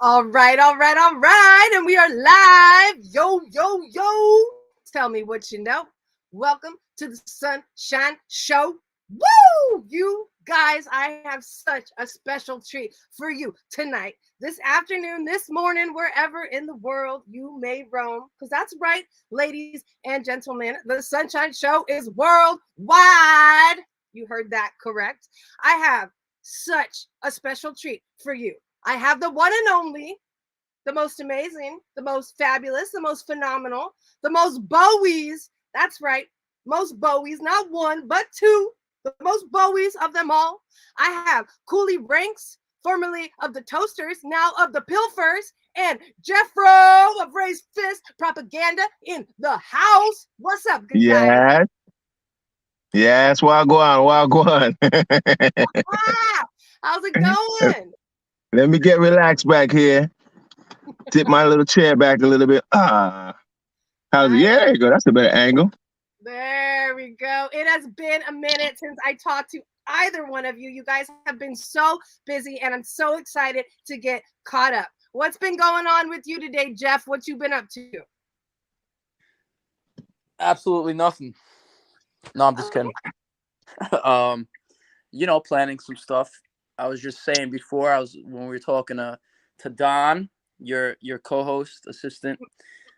All right, all right, all right. And we are live. Yo, yo, yo. Tell me what you know. Welcome to the Sunshine Show. Woo! You guys, I have such a special treat for you tonight, this afternoon, this morning, wherever in the world you may roam. Because that's right, ladies and gentlemen, the Sunshine Show is worldwide. You heard that correct. I have such a special treat for you. I have the one and only, the most amazing, the most fabulous, the most phenomenal, the most Bowies. That's right, most Bowies, not one, but two, the most Bowies of them all. I have Coolie Ranx, formerly of the Toasters, now of the Pilfers, and Jeffro of Raised Fist Propaganda in the house. What's up, guys? Yes. Yes, well, How's it going? Let me get relaxed back here. Tip my little chair back a little bit. How's it? Yeah, there you go. That's a better angle. There we go. It has been a minute since I talked to either one of you. You guys have been so busy, and I'm so excited to get caught up. What's been going on with you today, Jeff? What you been up to? Absolutely nothing. No, I'm just kidding. Planning some stuff. I was just saying before, when we were talking to Don, your co-host assistant,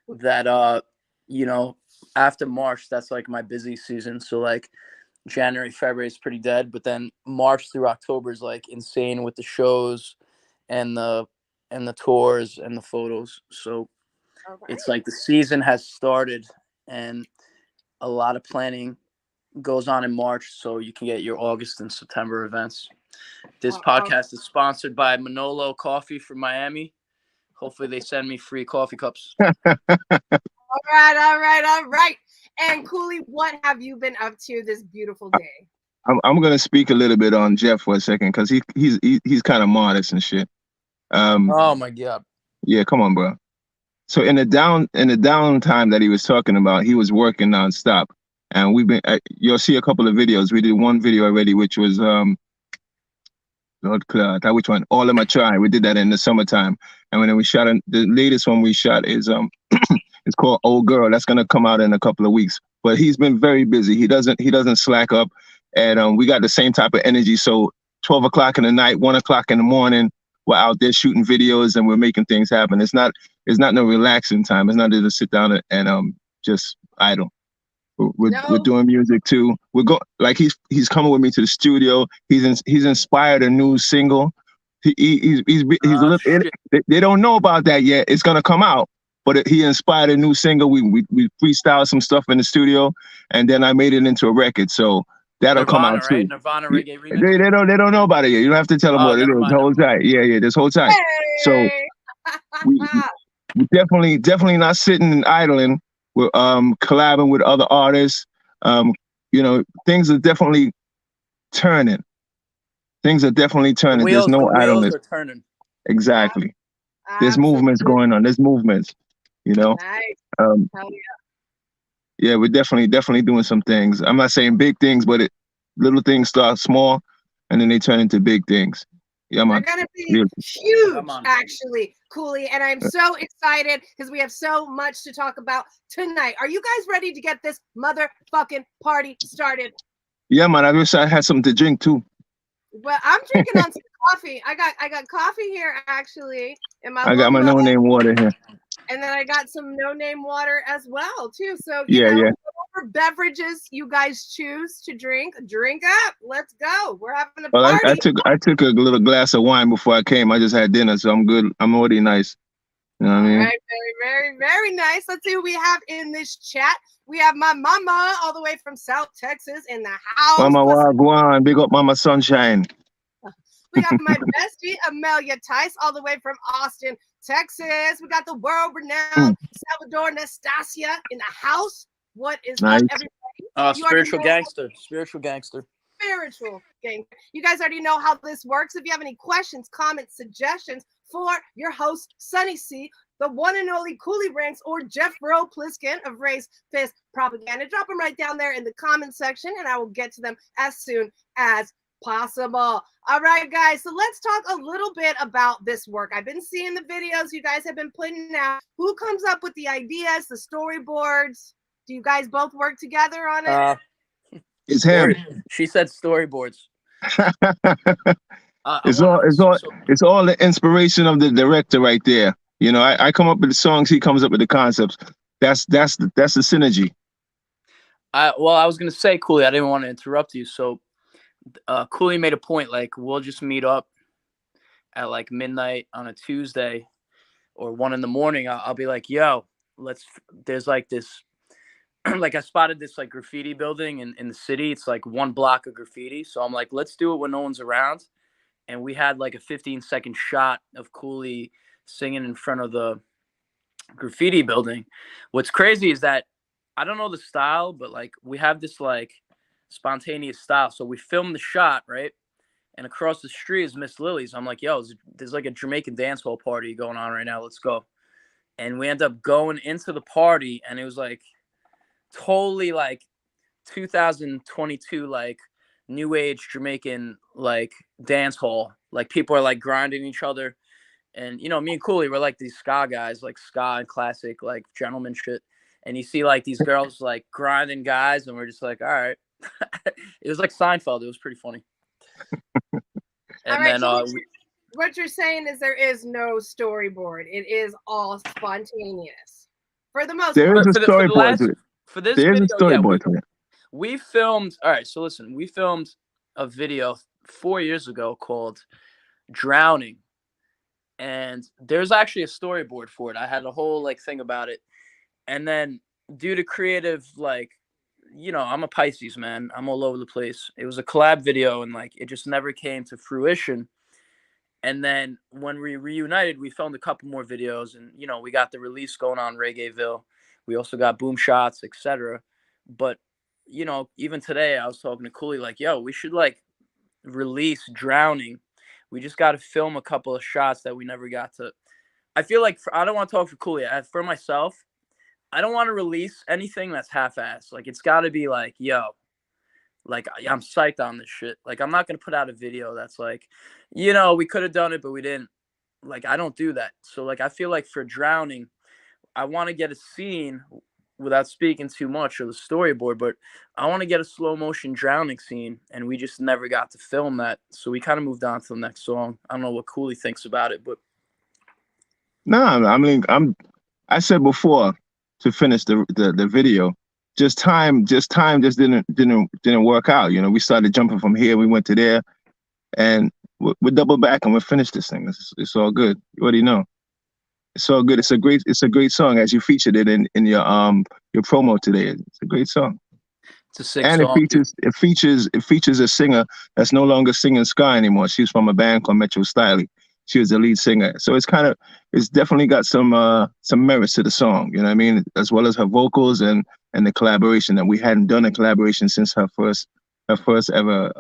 that after March, that's like my busy season. So like January, February is pretty dead, but then March through October is like insane with the shows and the tours and the photos. So It's like the season has started, and a lot of planning goes on in March, so you can get your August and September events. This podcast is sponsored by Manolo Coffee from Miami. Hopefully they send me free coffee cups. All right. And Coolie, what have you been up to this beautiful day? I'm gonna speak a little bit on Jeff for a second because he's kind of modest and shit. Oh my god. Yeah, come on, bro. So in the downtime that he was talking about, he was working nonstop, and we've been. You'll see a couple of videos. We did one video already, which was Lord Cloud. Which one? All of my try. We did that in the summertime, and then we shot. The latest one we shot is it's called Old Girl. That's gonna come out in a couple of weeks. But he's been very busy. He doesn't slack up, and we got the same type of energy. So 12 o'clock in the night, 1 o'clock in the morning, we're out there shooting videos and we're making things happen. It's not no relaxing time. It's not to sit down and just idle. We're doing music too. He's coming with me to the studio. He's inspired a new single. He's a little. They don't know about that yet. It's gonna come out, but he inspired a new single. We freestyled some stuff in the studio, and then I made it into a record. So that'll come out too. Right? Nirvana reggae remix. They don't know about it yet. You don't have to tell them what it is. The whole time. Yeah, this whole time. Hey! So we definitely not sitting and idling. We're collabing with other artists. Things are definitely turning. There's no idleness. Are turning. Exactly. There's movements going on. There's movements. Nice. Yeah, we're definitely doing some things. I'm not saying big things, but little things start small, and then they turn into big things. Yeah, man. They're gonna be huge, actually, Coolie, and I'm so excited because we have so much to talk about tonight. Are you guys ready to get this motherfucking party started? Yeah, man. I wish I had something to drink too. Well, I'm drinking on some coffee. I got coffee here actually in my. I got my no name water here. And then I got some no-name water as well, too. So, whatever beverages you guys choose to drink up. Let's go. We're having a party. I took a little glass of wine before I came. I just had dinner, so I'm good. I'm already nice. You know what I mean? All right, very, very, very nice. Let's see who we have in this chat. We have my mama all the way from South Texas in the house. Mama Wagwan, big up Mama Sunshine. We got my bestie, Amelia Tice, all the way from Austin, Texas. We got the world-renowned Salvador Nastasia in the house. What is up, everybody? Spiritual gangster. You guys already know how this works. If you have any questions, comments, suggestions for your host, Sunny C, the one and only Coolie Ranx, or Jeffro Pliskin of Raised Fist Propaganda, drop them right down there in the comment section, and I will get to them as soon as possible. All right, guys. So let's talk a little bit about this work. I've been seeing the videos you guys have been putting out. Who comes up with the ideas, the storyboards? Do you guys both work together on it? It's him. She said storyboards. It's all the inspiration of the director right there. You know, I come up with the songs, he comes up with the concepts. That's the synergy. I was gonna say, Coolie, I didn't want to interrupt you. So Coolie made a point, like, we'll just meet up at like midnight on a Tuesday or 1 a.m. I'll be like, yo, there's like this, like I spotted this like graffiti building in the city. It's like 1 block of graffiti. So I'm like, let's do it when no one's around. And we had like a 15-second shot of Coolie singing in front of the graffiti building. What's crazy is that I don't know the style, but like we have this like spontaneous style. So we filmed the shot, right? And across the street is Miss Lily's. I'm like, yo, there's like a Jamaican dance hall party going on right now. Let's go. And we end up going into the party, and it was like totally like 2022, like new age Jamaican like dance hall. Like people are like grinding each other. And, you know, me and Coolie, we're like these ska guys, like ska and classic, like gentleman shit. And you see like these girls like grinding guys, and we're just like, all right. It was like Seinfeld. It was pretty funny. And right, then so what you're saying is there is no storyboard. It is all spontaneous for the most there part. Is a storyboard to it. For this there video, is a storyboard to it. We filmed. All right, so listen, we filmed a video 4 years ago called "Drowning," and there's actually a storyboard for it. I had a whole like thing about it, and then due to creative, like, you know, I'm a Pisces, man. I'm all over the place. It was a collab video, and like it just never came to fruition. And then when we reunited, we filmed a couple more videos, and you know, we got the release going on Reggaeville. We also got Boom Shots, etc. But you know, even today, I was talking to Coolie, like, yo, we should like release Drowning. We just got to film a couple of shots that we never got to. I feel like I don't want to talk for Coolie. For myself, I don't want to release anything that's half-assed. Like, it's got to be like, yo, like, I'm psyched on this shit. Like, I'm not going to put out a video that's like, you know, we could have done it, but we didn't. Like, I don't do that. So, like, I feel like for Drowning, I want to get a scene without speaking too much of the storyboard, but I want to get a slow motion drowning scene, and we just never got to film that. So we kind of moved on to the next song. I don't know what Coolie thinks about it, but no, I mean, I said before to finish the video, just time just didn't work out. You know, we started jumping from here, we went to there, and we double back and we finished this thing. It's all good. You already know. It's all good. It's a great song, as you featured it in your promo today. It's a great song. It's a sick and song. It features a singer that's no longer singing ska anymore. She's from a band called Metro Styley. She was the lead singer. So it's definitely got some merits to the song, you know what I mean? As well as her vocals and the collaboration, that we hadn't done a collaboration since her first ever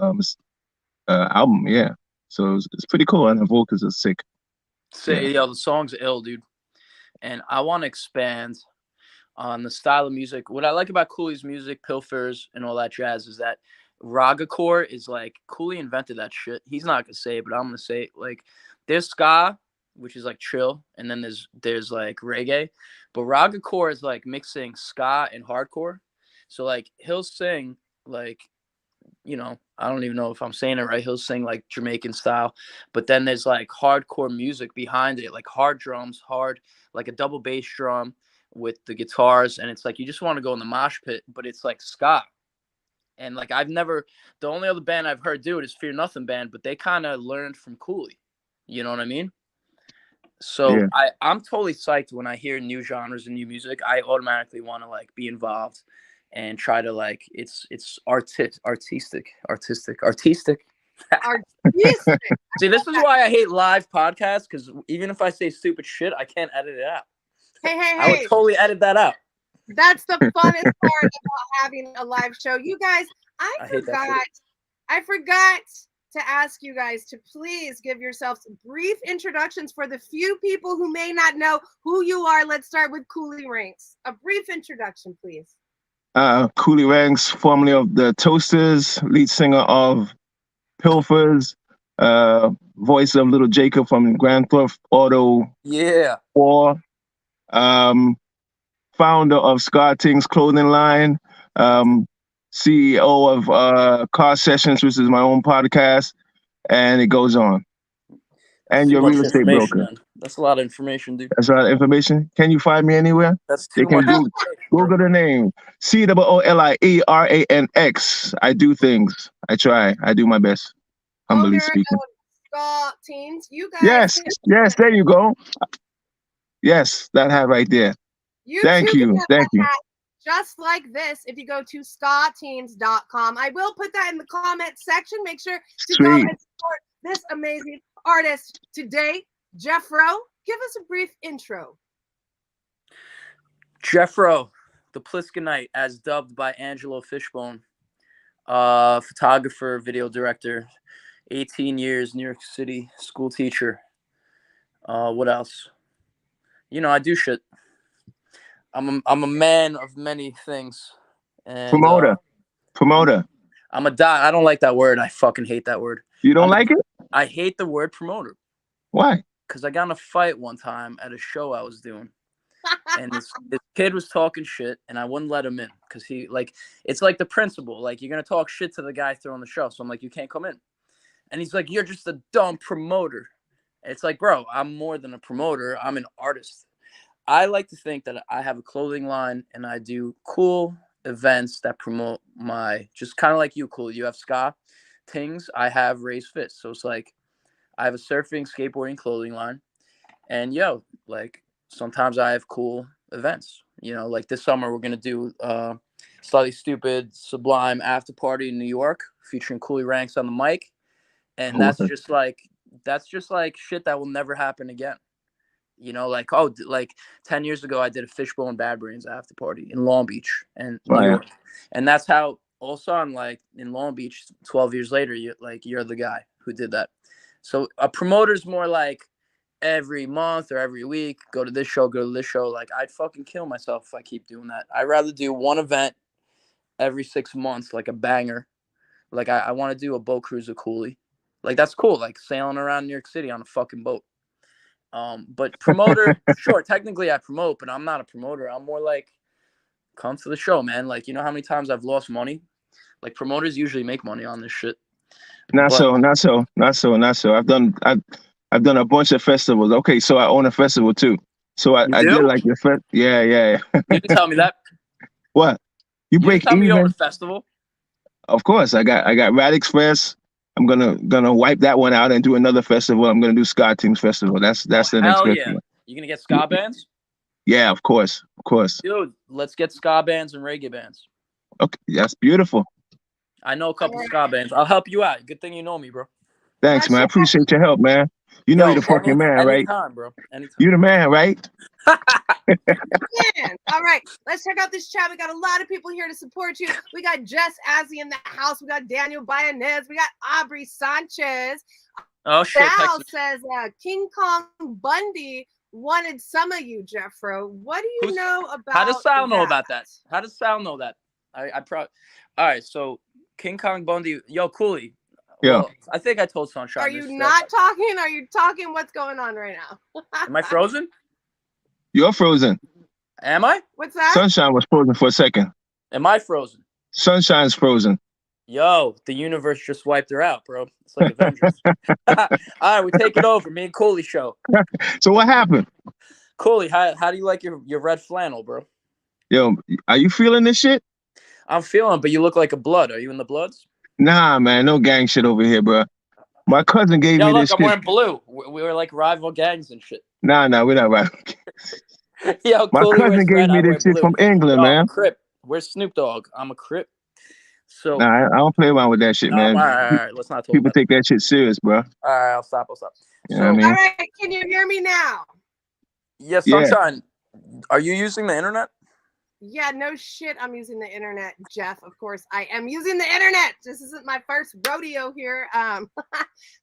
album. Yeah. So it's pretty cool, and her vocals are sick. Yo, the song's ill, dude. And I want to expand on the style of music. What I like about Coolie's music, Pilfers, and all that jazz is that ragacore is like, Coolie invented that shit. He's not gonna say it, but I'm gonna say it. Like, there's ska, which is like chill, and then there's like reggae, but ragacore is like mixing ska and hardcore. So like he'll sing like, you know, I don't even know if I'm saying it right. He'll sing like Jamaican style, but then there's like hardcore music behind it, like hard drums, like a double bass drum with the guitars. And it's like, you just want to go in the mosh pit, but it's like ska. And like, the only other band I've heard do it is Fear Nothing Band, but they kind of learned from Coolie. You know what I mean? So yeah. I'm totally psyched when I hear new genres and new music. I automatically want to like be involved and try to like, it's artistic. See, this is why I hate live podcasts, because even if I say stupid shit, I can't edit it out. Hey. I would totally edit that out. That's the funnest part about having a live show. You guys, I forgot to ask you guys to please give yourselves brief introductions for the few people who may not know who you are. Let's start with Coolie Ranx. A brief introduction, please. Coolie Ranx, formerly of the Toasters, lead singer of Pilfers, voice of Little Jacob from Grand Theft Auto Yeah. 4, founder of Scarting's clothing line, CEO of Car Sessions, which is my own podcast, and it goes on. And Too your much real estate information, broker. man. That's a lot of information, dude. That's a lot of information. Can you find me anywhere? That's They too can much. Google the name. COOLIERANX. I do things. I try. I do my best. Humbly Owner speaking. of Ska Teens. You guys. Yes. Yes. There you go. Yes. That hat right there. You Thank too you. can have Thank that you. hat just like this if you go to skateens.com. I will put that in the comment section. Make sure to go Sweet. and support this amazing artist today. Jeffro, give us a brief intro. Jeffro, the Pliskinite, as dubbed by Angelo Fishbone, photographer, video director, 18 years, New York City school teacher. What else? You know, I do shit. I'm a man of many things. And, Promoter. I don't like that word. I fucking hate that word. You don't like it? I hate the word promoter. Why? Because I got in a fight one time at a show I was doing. And this kid was talking shit, and I wouldn't let him in because he it's like the principle. Like, you're gonna talk shit to the guy throwing the show, so I'm like, you can't come in. And he's like, you're just a dumb promoter. And it's like, bro, I'm more than a promoter. I'm an artist. I like to think that I have a clothing line and I do cool events that promote my, just kind of like you, Cool. You have ska things. I have Raised Fists. So it's like I have a surfing, skateboarding clothing line, and like sometimes I have cool events. You know, like this summer we're gonna do Slightly Stupid Sublime after party in New York featuring Coolie Ranx on the mic, and that's just like shit that will never happen again. You know, like 10 years ago I did a Fishbone Bad Brains after party in Long Beach and New York, and that's how all of a sudden, like in Long Beach 12 years later, you're the guy who did that. So a promoter's more like every month or every week, go to this show, go to this show. Like, I'd fucking kill myself if I keep doing that. I'd rather do one event every 6 months, like a banger. Like, I want to do a boat cruise with Coolie. Like, that's cool. Like sailing around New York City on a fucking boat. But promoter, sure, technically I promote, but I'm not a promoter. I'm more like, come to the show, man. Like, you know how many times I've lost money? Like, promoters usually make money on this shit. Not so. I've done a bunch of festivals. Okay, so I own a festival too. So I did like the fest. Yeah. You didn't tell me that. What? You break tell even? Me you own a festival? Of course, I got Radix Fest. I'm gonna wipe that one out and do another festival. I'm gonna do Ska Teams Festival. That's the next festival. Yeah. You gonna get ska bands? Yeah, of course. Dude, let's get ska bands and reggae bands. Okay, that's beautiful. I know a couple ska bands. I'll help you out. Good thing you know me, bro. Thanks, man. I appreciate your help, man. You know you're the fucking man, right? Anytime, bro. Anytime. You the man, right? Man. All right, let's check out this chat. We got a lot of people here to support you. We got Jess Azzy in the house. We got Daniel Bayanez. We got Aubrey Sanchez. Oh, shit. Sal says King Kong Bundy wanted some of you, Jeffro. What do you know about How does Sal know about that? How does Sal know that? All right, so King Kong Bundy, yo, Coolie. Yeah. Well, I think I told Sunshine. Are you not talking? Are you talking? What's going on right now? Am I frozen? You're frozen. Am I? What's that? Sunshine was frozen for a second. Am I frozen? Sunshine's frozen. Yo, the universe just wiped her out, bro. It's like Avengers. All right, we take it over. Me and Coolie show. So what happened? Coolie, how do you like your red flannel, bro? Yo, are you feeling this shit? I'm feeling, but you look like a blood. Are you in the Bloods? Nah, man, no gang shit over here, bro. My cousin gave me this shit. I'm wearing blue. We were like rival gangs and shit. Nah, we're not rival. Yo, my cousin gave me this shit from England, man. I'm a Crip. Where's Snoop Dogg? I'm a Crip. So nah, I don't play around with that shit, man. All right. Let's not talk. People take that shit serious, bro. All right, I'll stop. You know what I mean? All right, can you hear me now? Yes, Sunshine. Are you using the internet? Yeah, no shit. I'm using the internet, Jeff. Of course, I am using the internet. This isn't my first rodeo here.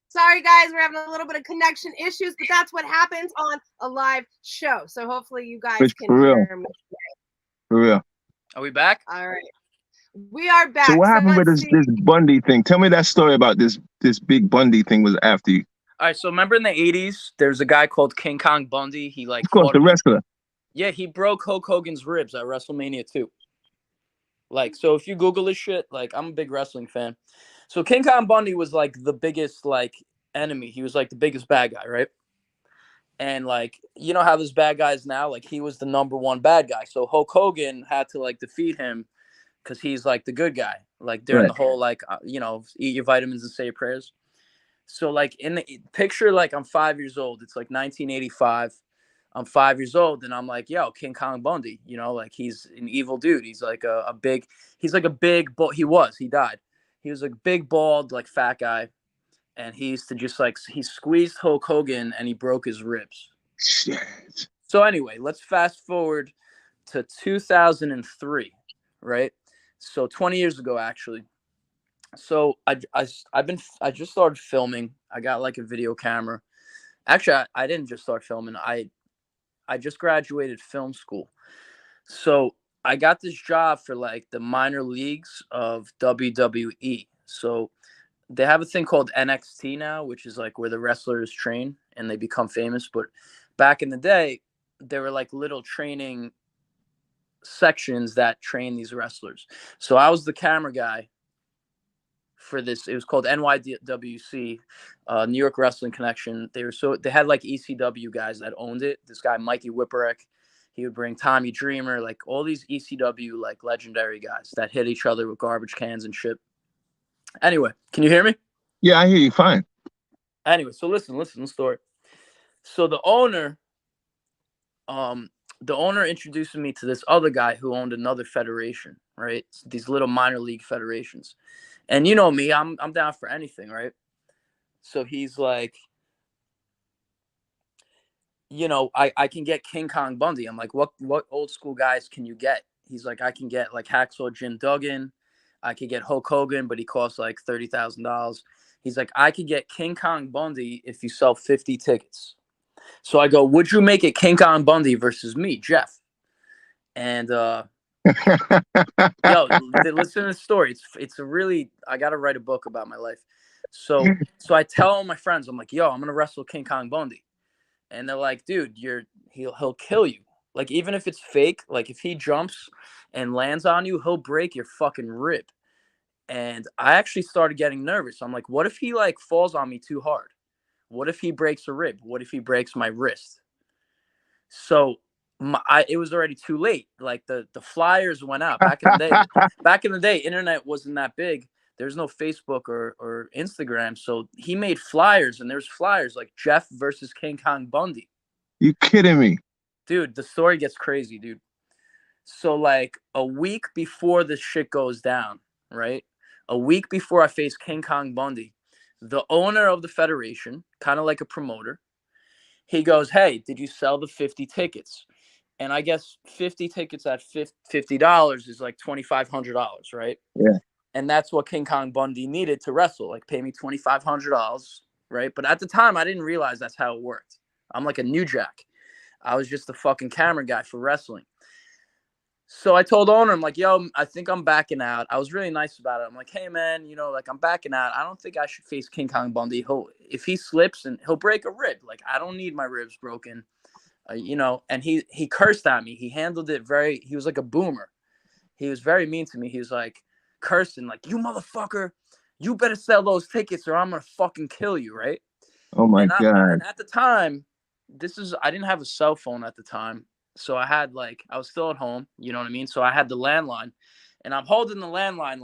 Sorry, guys, we're having a little bit of connection issues, but that's what happens on a live show. So hopefully you guys can hear me. For real. Are we back? All right. We are back. So what happened with let's this Bundy thing? Tell me that story about this big Bundy thing was after you. All right, so remember in the 80s, there's a guy called King Kong Bundy. He like Of course, fought the wrestler. Yeah, he broke Hulk Hogan's ribs at WrestleMania 2. Like, so if you Google this shit, like, I'm a big wrestling fan. So King Kong Bundy was like the biggest like enemy. He was like the biggest bad guy, right? And like, you know how there's bad guys now? Like, he was the number one bad guy. So Hulk Hogan had to like defeat him because he's like the good guy. Like during Right. the whole like eat your vitamins and say your prayers. So like in the picture, like I'm 5 years old. It's like 1985. I'm 5 years old, and I'm like, yo, King Kong Bundy. Like he's an evil dude. He's like a big. He's like a big. He died. He was a big bald like fat guy, and he used to just like he squeezed Hulk Hogan and he broke his ribs. Shit. So anyway, let's fast forward to 2003, right? So 20 years ago, actually. So I just started filming. I got like a video camera. Actually, I didn't just start filming. I just graduated film school. So I got this job for like the minor leagues of WWE. So they have a thing called NXT now, which is like where the wrestlers train and they become famous. But back in the day, there were like little training sections that train these wrestlers. So I was the camera guy for this. It was called NYWC, New York Wrestling Connection. They had like ECW guys that owned it. This guy Mikey Whipwreck, he would bring Tommy Dreamer, like all these ECW like legendary guys that hit each other with garbage cans and shit. Anyway, can you hear me? Yeah, I hear you fine. Anyway, so listen to the story. So the owner introduced me to this other guy who owned another federation, right? These little minor league federations. And you know me, I'm down for anything, right? So he's like, I can get King Kong Bundy. I'm like, what old school guys can you get? He's like, I can get like Hacksaw Jim Duggan. I could get Hulk Hogan, but he costs like $30,000. He's like, I could get King Kong Bundy if you sell 50 tickets. So I go, would you make it King Kong Bundy versus me, Jeff? And yo, listen to the story. It's a really, I got to write a book about my life. So I tell all my friends, I'm like, yo, I'm gonna wrestle King Kong Bundy, and they're like, dude, he'll kill you. Like even if it's fake, like if he jumps and lands on you, he'll break your fucking rib. And I actually started getting nervous. I'm like, what if he like falls on me too hard? What if he breaks a rib? What if he breaks my wrist? So it was already too late. Like the flyers went out back in the day. Back in the day, internet wasn't that big. There's no Facebook or Instagram. So he made flyers, and there's flyers like Jeff versus King Kong Bundy. You kidding me? Dude, the story gets crazy, dude. So like a week before this shit goes down, right? A week before I face King Kong Bundy, the owner of the federation, kind of like a promoter, he goes, hey, did you sell the 50 tickets? And I guess 50 tickets at $50 is like $2,500, right? Yeah. And that's what King Kong Bundy needed to wrestle. Like, pay me $2,500, right? But at the time, I didn't realize that's how it worked. I'm like a new jack. I was just a fucking camera guy for wrestling. So I told owner, I'm like, yo, I think I'm backing out. I was really nice about it. I'm like, hey, man, like I'm backing out. I don't think I should face King Kong Bundy. If he slips and he'll break a rib. Like, I don't need my ribs broken, and he cursed at me. He handled it he was like a boomer. He was very mean to me. He was like cursing, like, you motherfucker, you better sell those tickets or I'm going to fucking kill you. Right. Oh my And God. and at the time, I didn't have a cell phone at the time. So I was still at home, you know what I mean? So I had the landline, and I'm holding the landline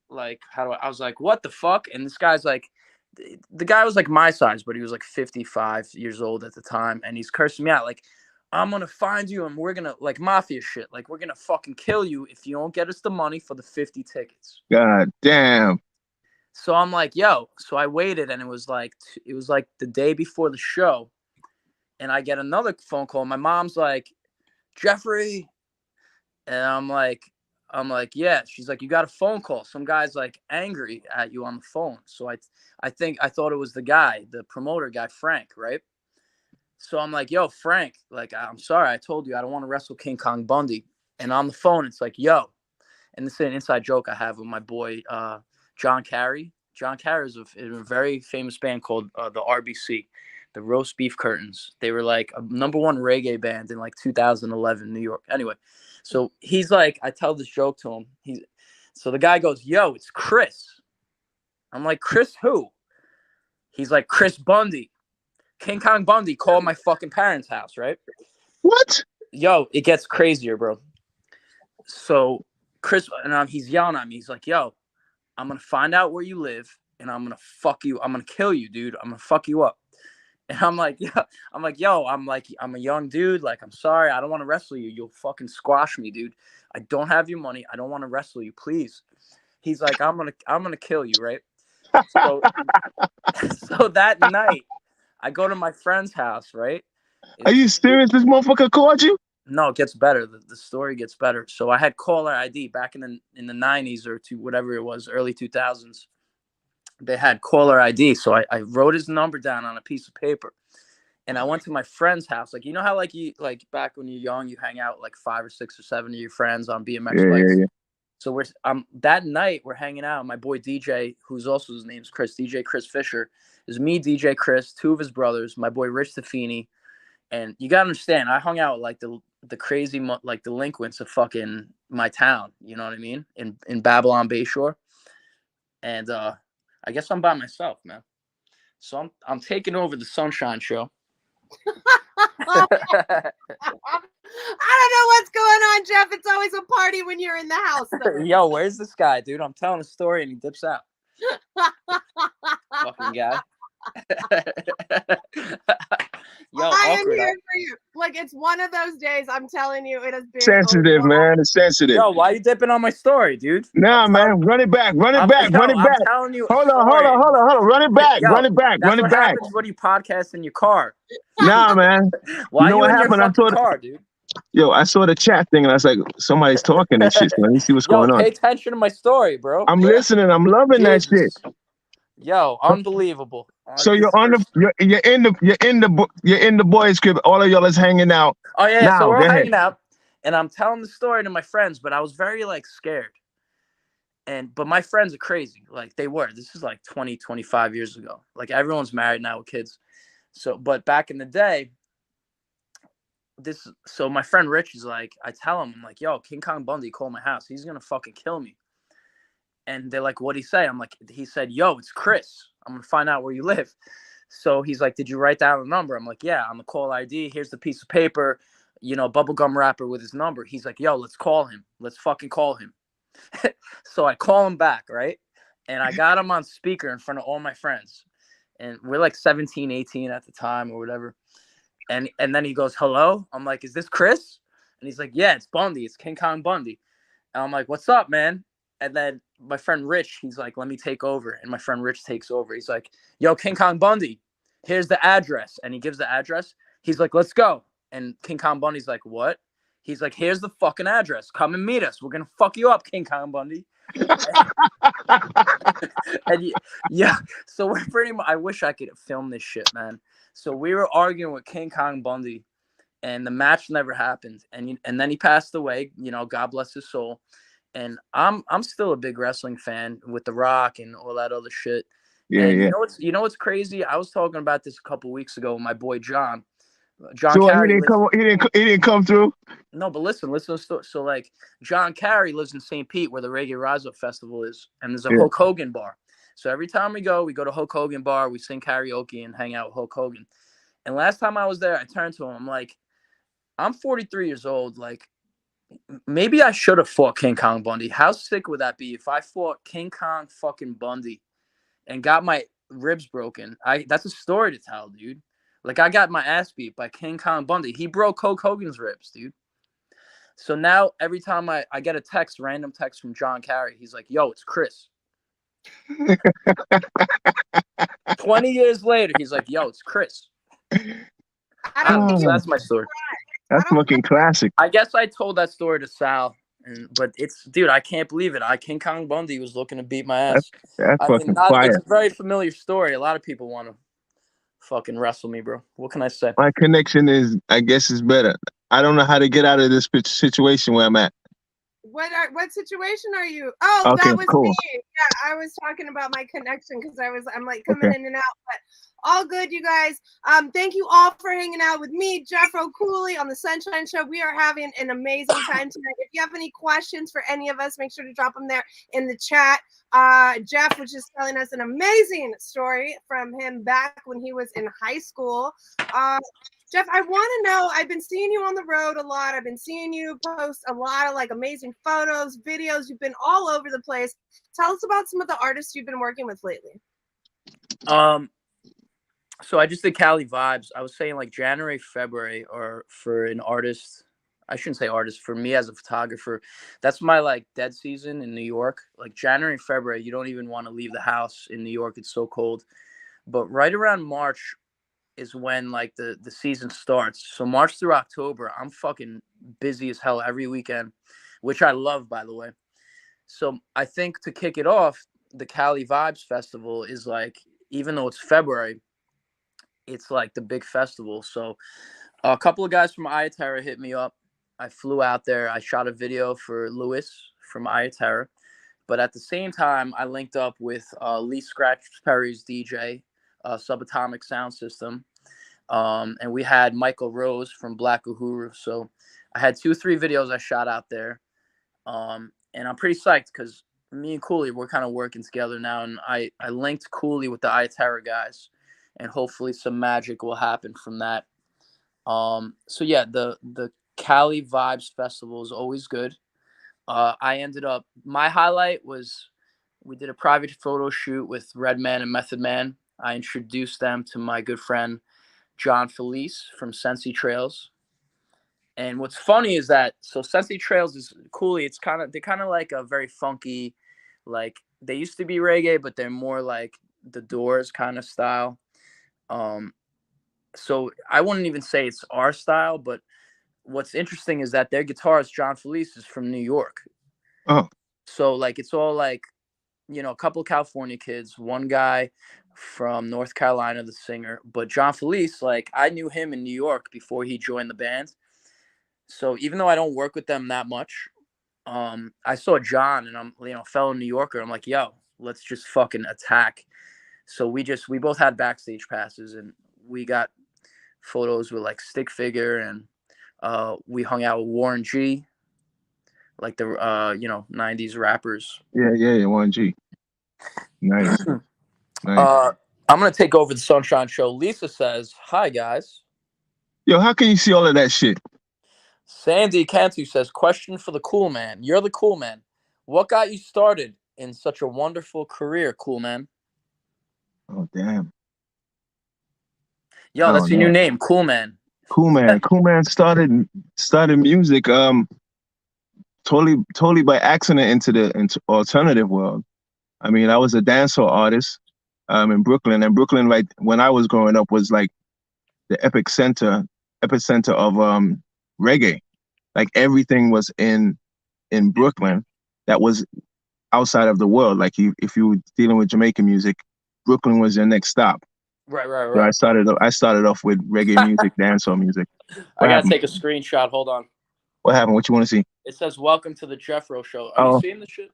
I was like, what the fuck? And this guy's like, the guy was like my size, but he was like 55 years old at the time. And he's cursing me out like, I'm going to find you and we're going to, like, mafia shit. Like, we're going to fucking kill you if you don't get us the money for the 50 tickets. God damn. So I'm like, yo. So I waited, and it was like the day before the show. And I get another phone call. My mom's like, Jeffrey. And I'm like, yeah. She's like, you got a phone call. Some guy's like angry at you on the phone. So I thought it was the guy, the promoter guy, Frank, right? So I'm like, yo, Frank, like, I'm sorry. I told you I don't want to wrestle King Kong Bundy. And on the phone, it's like, yo. and this is an inside joke I have with my boy John Carey. John Carey is in a very famous band called the RBC, the Roast Beef Curtains. They were like a #1 reggae band in like 2011 New York. Anyway, so he's like, I tell this joke to him. So the guy goes, "Yo, it's Chris." I'm like, "Chris who?" He's like, "Chris Bundy. King Kong Bundy called my fucking parents' house, right?" What? Yo, it gets crazier, bro. So Chris, and he's yelling at me. He's like, "Yo, I'm going to find out where you live, and I'm going to fuck you. I'm going to kill you, dude. I'm going to fuck you up." And I'm like, "Yo, I'm a young dude. Like, I'm sorry. I don't want to wrestle you. You'll fucking squash me, dude. I don't have your money. I don't want to wrestle you. Please." He's like, I'm gonna kill you, right? So, so that night, I go to my friend's house, right? Are you serious? This motherfucker called you? No, it gets better. The story gets better. So I had caller ID back in the 90s or whatever it was, early 2000s. They had caller ID, so I wrote his number down on a piece of paper, and I went to my friend's house. Like, you know how like back when you're young, you hang out with like 5 or 6 or 7 of your friends on BMX bikes. Yeah. So we're that night we're hanging out. My boy DJ, who's also his name's Chris, DJ Chris Fisher, is me, DJ Chris, 2 of his brothers, my boy Rich Tafini, and you gotta understand, I hung out with like the crazy like delinquents of fucking my town. You know what I mean? In Babylon Bayshore, and I guess I'm by myself, man. So I'm taking over the Sunshine Show. I don't know what's going on, Jeff. It's always a party when you're in the house. Yo, where's this guy, dude? I'm telling a story and he dips out. Fucking guy. Yo, I am here for you. Like, it's one of those days. I'm telling you, it has been sensitive, man. It's sensitive. Yo, why you dipping on my story, dude? Nah, man, run it back. Run it back. I'm telling you. Hold on. Run it back. Yo, run it back. That's what happens when you podcast in your car. Nah, man. Why you know you what in happened? your fucking car, dude? Yo, I saw the chat thing and I was like, somebody's talking and shit. So let me see what's going on. Pay attention to my story, bro. I'm listening. I'm loving that shit. Yo, unbelievable. So you're in the boys' crib. All of y'all is hanging out. Oh yeah, now, so we're hanging out, and I'm telling the story to my friends, but I was very like scared. But my friends are crazy. Like they were. This is like 20, 25 years ago. Like everyone's married now with kids. So, but back in the day, so my friend Rich is like, I tell him, I'm like, "Yo, King Kong Bundy called my house. He's gonna fucking kill me." And they're like, "What'd he say?" I'm like, "He said, yo, it's Chris. I'm gonna find out where you live." So he's like, "Did you write down the number?" I'm like, "Yeah, on the call ID. Here's the piece of paper, bubblegum wrapper with his number." He's like, "Yo, let's call him. Let's fucking call him." So I call him back, right? And I got him on speaker in front of all my friends. And we're like 17, 18 at the time or whatever. And then he goes, "Hello?" I'm like, "Is this Chris?" And he's like, "Yeah, it's Bundy. It's King Kong Bundy." And I'm like, "What's up, man?" And then my friend Rich, he's like, "Let me take over." And my friend Rich takes over. He's like, "Yo, King Kong Bundy, here's the address." And he gives the address. He's like, "Let's go." And King Kong Bundy's like, "What?" He's like, "Here's the fucking address. Come and meet us. We're going to fuck you up, King Kong Bundy." And yeah, so we're pretty much, I wish I could film this shit, man. So we were arguing with King Kong Bundy, and the match never happened. And then he passed away, God bless his soul. And I'm still a big wrestling fan with The Rock and all that other shit. Yeah, and yeah. You know what's crazy? I was talking about this a couple weeks ago with my boy John. So Carey he didn't come through. No, but listen to the story. So like John Carey lives in St. Pete where the Reggae Rise Up Festival is, and there's a Hulk Hogan bar. So every time we go to Hulk Hogan bar, we sing karaoke and hang out with Hulk Hogan. And last time I was there, I turned to him. I'm like, "I'm 43 years old. Like, maybe I should have fought King Kong Bundy. How sick would that be if I fought King Kong fucking Bundy and got my ribs broken?" That's a story to tell, dude. Like, I got my ass beat by King Kong Bundy. He broke Hulk Hogan's ribs, dude. So now every time I get a random text from John Carey, he's like, "Yo, it's Chris." 20 years later, he's like, "Yo, it's Chris." So that's my story. That's fucking classic. I guess I told that story to Sal, but dude, I can't believe it. King Kong Bundy was looking to beat my ass. That's fucking fire. It's a very familiar story. A lot of people want to fucking wrestle me, bro. What can I say? My connection is better. I don't know how to get out of this situation where I'm at. What situation are you? Oh, Okay, that was cool. me. Yeah, I was talking about my connection because I'm like coming Okay. in and out, but all good, you guys. Thank you all for hanging out with me, Jeffro Coolie, on the Sunshine Show. We are having an amazing time tonight. If you have any questions for any of us, make sure to drop them there in the chat. Jeff was just telling us an amazing story from him back when he was in high school. Jeff, I want to know, I've been seeing you on the road a lot. I've been seeing you post a lot of like amazing photos, videos. You've been all over the place. Tell us about some of the artists you've been working with lately. So I just did Cali Vibes. I was saying like January, February, or for an artist, I shouldn't say artist, for me as a photographer, that's my like dead season in New York. Like January, February, you don't even want to leave the house in New York. It's so cold. But right around March is when like the season starts. So March through October, I'm fucking busy as hell every weekend, which I love, by the way. So I think to kick it off, the Cali Vibes Festival is like, even though it's February, it's like the big festival. So a couple of guys from Ayaterra hit me up. I flew out there. I shot a video for Lewis from Ayaterra. But at the same time, I linked up with Lee Scratch Perry's DJ, Subatomic Sound System. And we had Michael Rose from Black Uhuru. So I had 2-3 videos I shot out there. And I'm pretty psyched because me and Coolie, we're kind of working together now. And I linked Coolie with the Ayaterra guys. And hopefully some magic will happen from that. So yeah, the Cali Vibes Festival is always good. I ended up, my highlight was we did a private photo shoot with Redman and Method Man. I introduced them to my good friend John Felice from Sensi Trails. And what's funny is that, so Sensi Trails is Coolie. They're kind of like a very funky, like they used to be reggae, but they're more like the Doors kind of style. So I wouldn't even say it's our style, but what's interesting is that their guitarist John Felice is from New York. Oh. So like it's all like, you know, a couple of California kids, one guy from North Carolina, the singer, but John Felice, like I knew him in New York before he joined the band. So even though I don't work with them that much, I saw John and I'm, you know, fellow New Yorker. I'm like, yo, let's just fucking attack. So we both had backstage passes and we got photos with like Stick Figure and we hung out with Warren G, like the you know, 90s rappers. Yeah, 1G. Nice. Nice. I'm gonna take over the Sunshine Show. Lisa says, "Hi guys." Yo, how can you see all of that shit? Sandy Cantu says, "Question for the Cool Man. You're the Cool Man. What got you started in such a wonderful career, Cool Man?" Oh damn. Yo, that's your new name, Cool Man. Cool Man. Cool Man started music totally by accident into alternative world. I mean, I was a dancehall artist in Brooklyn, and Brooklyn, like when I was growing up, was like the epicenter of reggae. Like everything was in Brooklyn that was outside of the world. Like if you were dealing with Jamaican music, Brooklyn was your next stop. Right. So I started off with reggae music, dancehall music. I gotta take a screenshot. Hold on. What happened? What you want to see? It says, "Welcome to the Jeffro Show." Are you seeing the shit?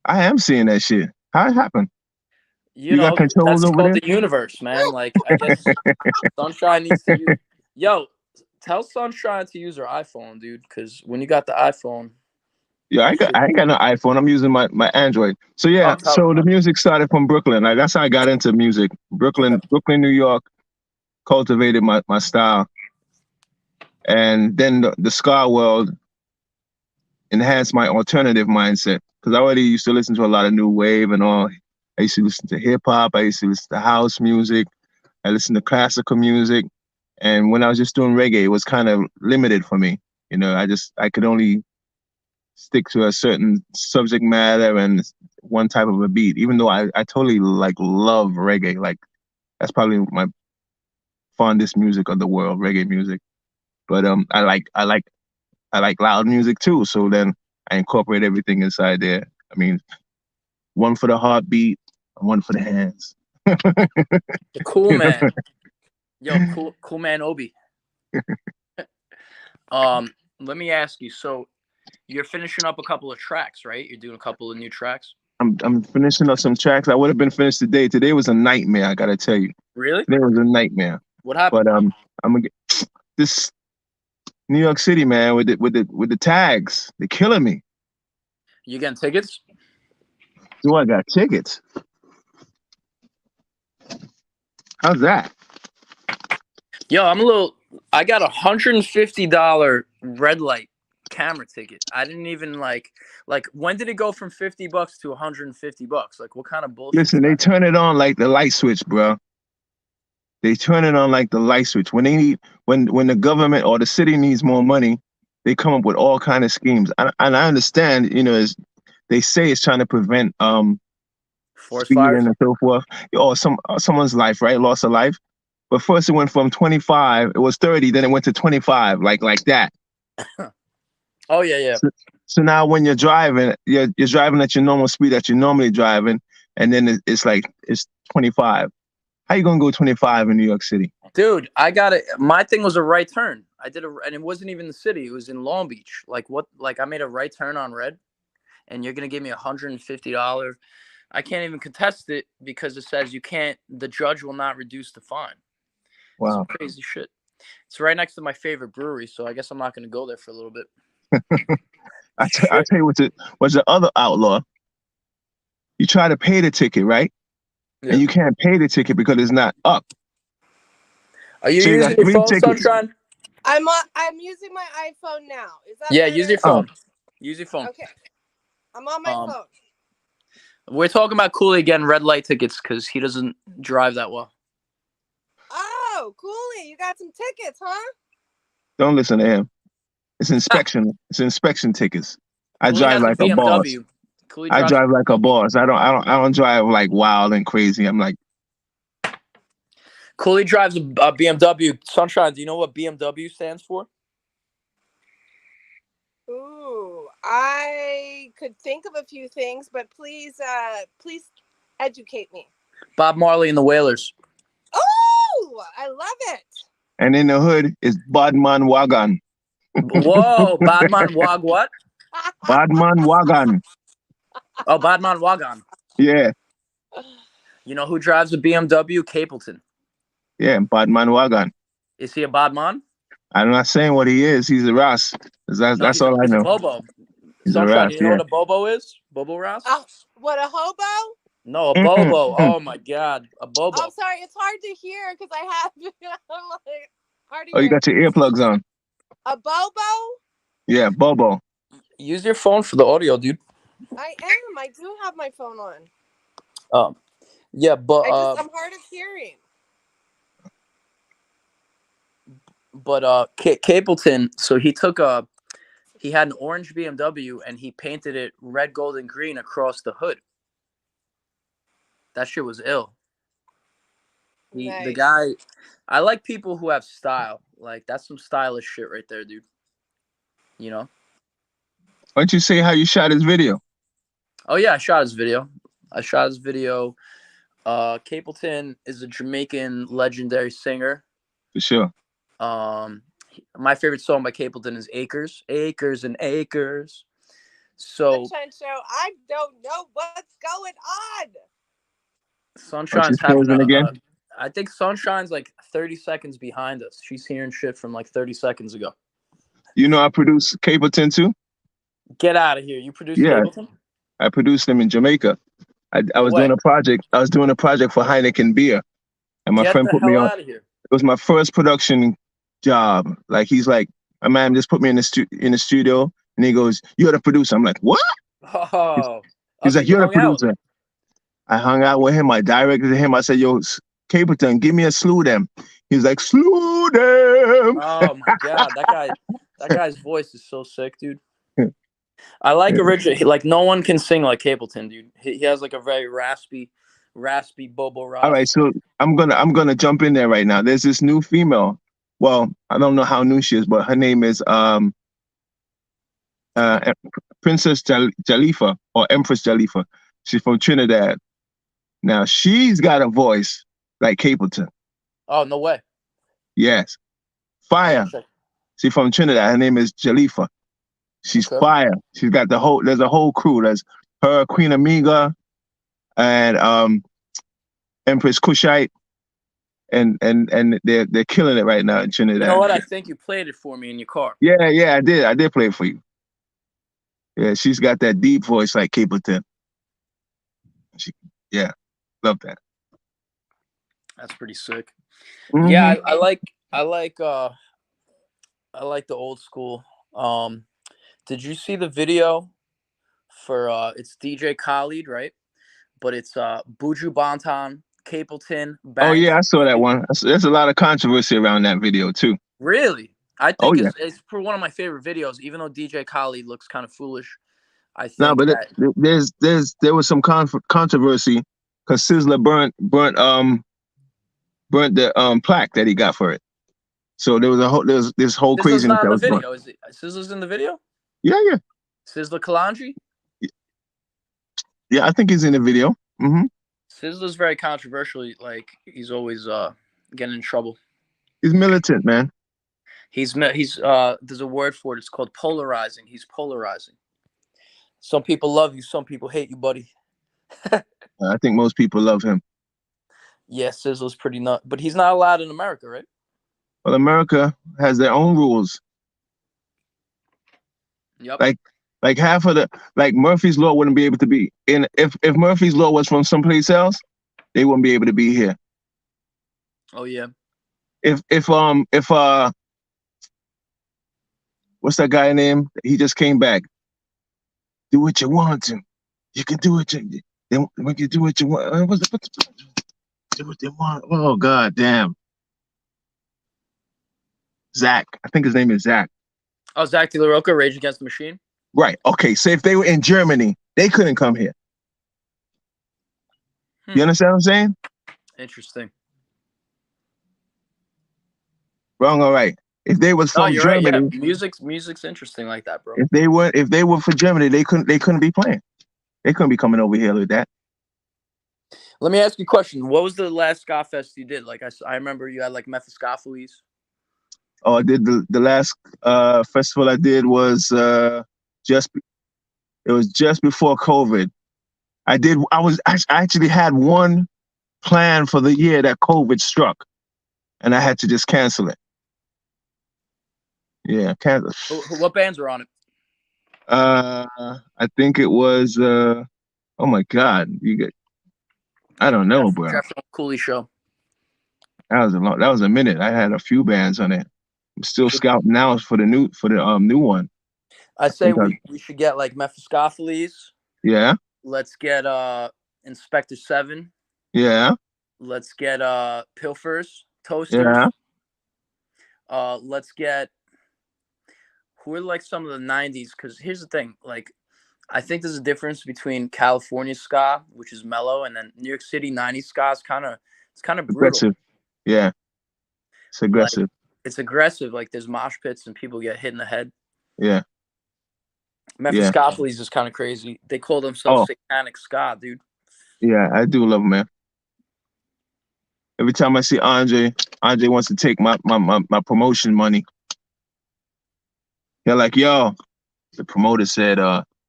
I am seeing that shit. How it happened? You know, got controls that's over called there? the universe, man. Like, I guess Sunshine needs to use. Yo, tell Sunshine to use her iPhone, dude. Because when you got the iPhone, Yeah, I ain't got no iPhone. I'm using my Android. So yeah, so the music started from Brooklyn. Like that's how I got into music. Brooklyn, New York, cultivated my style, and then the ska world enhanced my alternative mindset because I already used to listen to a lot of new wave and all. I used to listen to hip hop. I used to listen to house music. I listened to classical music, and when I was just doing reggae, it was kind of limited for me. You know, I could only stick to a certain subject matter and one type of a beat, even though I totally like love reggae. Like that's probably my fondest music of the world, reggae music. But I like loud music too. So then I incorporate everything inside there. I mean, one for the heartbeat, and one for the hands. The Cool Man. Yo, cool man Obi. Let me ask you. So You're finishing up a couple of tracks, right? You're doing a couple of new tracks. I'm finishing up some tracks. I would have been finished today. Today was a nightmare. I gotta tell you. Really? Today was a nightmare. What happened? But I'm gonna get this New York City, man, with the tags. They're killing me. You getting tickets? Do I got tickets? How's that? Yo, I got $150 red light camera ticket. I didn't even like when did it go from $50 to $150? Like, what kind of bullshit? Listen, they turn it on like the light switch, bro. They turn it on like the light switch. When when the government or the city needs more money, they come up with all kind of schemes. And I understand, they say it's trying to prevent Forest speeding fires? and so forth, or someone's life, right? Loss of life. But first it went from 25, it was 30, then it went to 25, like that. Oh yeah. So now when you're driving, you're driving at your normal speed that you're normally driving, and then it's 25. How you gonna go 25 in New York City? Dude, I got it. My thing was a right turn. I did and it wasn't even the city. It was in Long Beach. Like what? Like I made a right turn on red, and you're gonna give me $150. I can't even contest it because it says you can't. The judge will not reduce the fine. Wow, some crazy shit. It's right next to my favorite brewery, so I guess I'm not gonna go there for a little bit. I tell you what's the other outlaw. You try to pay the ticket, right? Yeah. And you can't pay the ticket because it's not up. Are you using your phone, tickets. Sunshine? I'm using my iPhone now. Is that better? Use your phone. Use your phone. Okay. I'm on my phone. We're talking about Coolie getting red light tickets because he doesn't drive that well. Oh, Coolie, you got some tickets, huh? Don't listen to him. It's inspection. It's inspection tickets. I Coolie drive like a boss. I drive like a boss. I don't drive like wild and crazy. I'm like. Coolie drives a BMW. Sunshine, do you know what BMW stands for? Ooh, I could think of a few things, but please educate me. Bob Marley and the Wailers. Oh, I love it. And in the hood is Badman Wagon. Whoa, Badman Wag what? Badman Wagon. Oh, Badman Wagon. Yeah. You know who drives a BMW? Capleton. Yeah, Badman Wagon. Is he a Badman? I'm not saying what he is. He's a Ras. That's all I know. He's a Bobo. Sunshine, you know what a Bobo is? Bobo Ras? What, a hobo? No, a Bobo. Oh my God, a Bobo. I'm sorry, it's hard to hear because I have. I'm like, hard to hear. You got your earplugs on. A Bobo? Yeah, Bobo. Use your phone for the audio, dude. I am. I do have my phone on. Yeah, but I'm hard of hearing. But Capleton, so he had an orange BMW and he painted it red, gold, and green across the hood. That shit was ill. Nice. The guy, I like people who have style. Like that's some stylish shit right there, dude. You know? Why don't you say how you shot his video? Oh yeah, I shot his video. Capleton is a Jamaican legendary singer. For sure. My favorite song by Capleton is Acres, Acres and Acres. So Sunshine Show, I don't know what's going on. Sunshine's having I think Sunshine's like 30 seconds behind us. She's hearing shit from like 30 seconds ago. You know I produced Capleton too? Get out of here. You produced Capleton? I produced him in Jamaica. I was doing a project. I was doing a project for Heineken beer. And my friend put me on. Out of here. It was my first production job. Like he's like, my man just put me in the studio and he goes, "You're the producer." I'm like, "What?" Oh. He's like, "You're the producer." I hung out with him. I directed him. I said, "Yo, Capleton, give me a slew them." He was like, "Slew them." Oh my God, that guy's voice is so sick, dude. I like original. Like no one can sing like Capleton, dude. He has like a very raspy Bobo Ross. All right, so I'm gonna jump in there right now. There's this new female. Well, I don't know how new she is, but her name is Princess Jalifa or Empress Jalifa. She's from Trinidad. Now she's got a voice like Capleton. Oh no way. Yes, fire. She's from Trinidad. Her name is Jalifa. She's Okay. fire. She's got there's a whole crew. There's her, Queen Amiga, and Empress Kushite, and they're killing it right now in Trinidad. You know what? I think you played it for me in your car. Yeah, I did play it for you. Yeah, she's got that deep voice like Capleton. Yeah, love that. That's pretty sick. Mm-hmm. Yeah, I like the old school. Did you see the video for it's DJ Khaled, right? But it's Buju Banton, Capleton, Oh Banks. yeah, I saw that one. There's a lot of controversy around that video too. Really? I Oh think yeah. it's for one of my favorite videos, even though DJ Khaled looks kind of foolish. I No, think but that there was some controversy because Sizzler burnt the plaque that he got for it. So there's this whole Sizzler's craziness not that in the was burnt. video. Is it Sizzler's in the video? Yeah. Sizzler Kalandri? Yeah, I think he's in the video. Mm-hmm. Sizzler's very controversial. Like he's always getting in trouble. He's militant, man. He's there's a word for it. It's called polarizing. He's polarizing. Some people love you, some people hate you, buddy. I think most people love him. Yeah, Sizzler's pretty nut, but he's not allowed in America, right? Well, America has their own rules. Yep. Like half of Murphy's Law wouldn't be able to be in if Murphy's Law was from someplace else, they wouldn't be able to be here. Oh yeah. If what's that guy name? He just came back. Do what you want to. You can do it. Then when you do what you want, do what they want. Oh god damn. Zach. I think his name is Zach. Oh, Zach De La Rocha, Rage Against the Machine. Right. Okay. So if they were in Germany, they couldn't come here. You understand what I'm saying? Interesting. Wrong or right? If they was from Germany, right, yeah. Music's interesting like that, bro. If they were for Germany, they couldn't be playing. They couldn't be coming over here with that. Let me ask you a question. What was the last ska fest you did? Like I remember you had like Mephistopheles. Oh, I did the last festival I did was just before COVID. I actually had one plan for the year that COVID struck, and I had to just cancel it. Yeah, cancel. What bands were on it? I think it was oh my god, I don't know, bro. Jeffro Coolie show. That was a minute. I had a few bands on it. I'm still scouting now for the new one. I say we should get like Mephistopheles. Yeah. Let's get Inspector 7. Yeah. Let's get Pilfers, Toasters. Yeah. Let's get who are like some of the 90s, because here's the thing, like I think there's a difference between California ska, which is mellow, and then New York City 90s ska is kind of brutal. Aggressive. Yeah. It's aggressive. Like, it's aggressive. Like there's mosh pits and people get hit in the head. Yeah. Mephistopheles is kind of crazy. They call themselves satanic ska, dude. Yeah, I do love them, man. Every time I see Andre wants to take my promotion money. They're like, yo, the promoter said,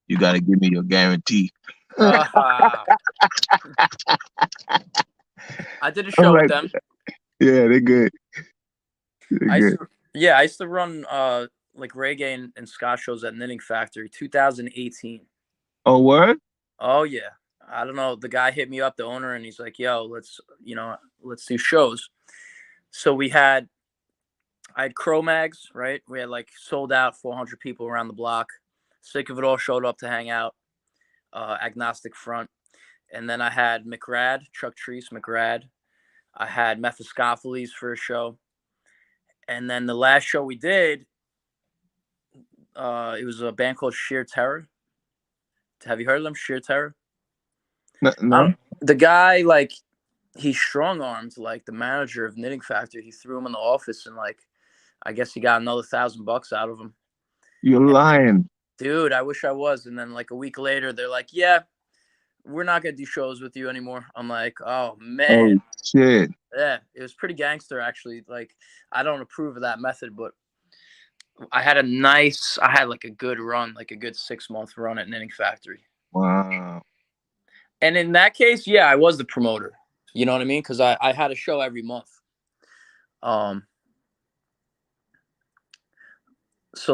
you got to give me your guarantee. I did a show with them. Yeah, they're good. I used to run like reggae and ska shows at Knitting Factory, 2018. Oh, word? Oh yeah. I don't know. The guy hit me up, the owner, and he's like, yo, let's do shows. So I had Cro-Mags, right? We had like sold out 400 people around the block. Sick of It All showed up to hang out. Agnostic Front. And then I had McRad, Chuck Treese, McRad. I had Mephistopheles for a show. And then the last show we did, it was a band called Sheer Terror. Have you heard of them, Sheer Terror? No. The guy, like, he strong-armed, like, the manager of Knitting Factory. He threw him in the office, and, like, I guess he got another $1,000 out of him. You're lying. Dude, I wish I was. And then, like, a week later, they're like, yeah, we're not going to do shows with you anymore. I'm like, oh, man. Oh, shit. Yeah, it was pretty gangster, actually. Like, I don't approve of that method, but I had like a good run, like a good 6-month run at Knitting Factory. Wow. And in that case, yeah, I was the promoter. You know what I mean? Because I had a show every month. So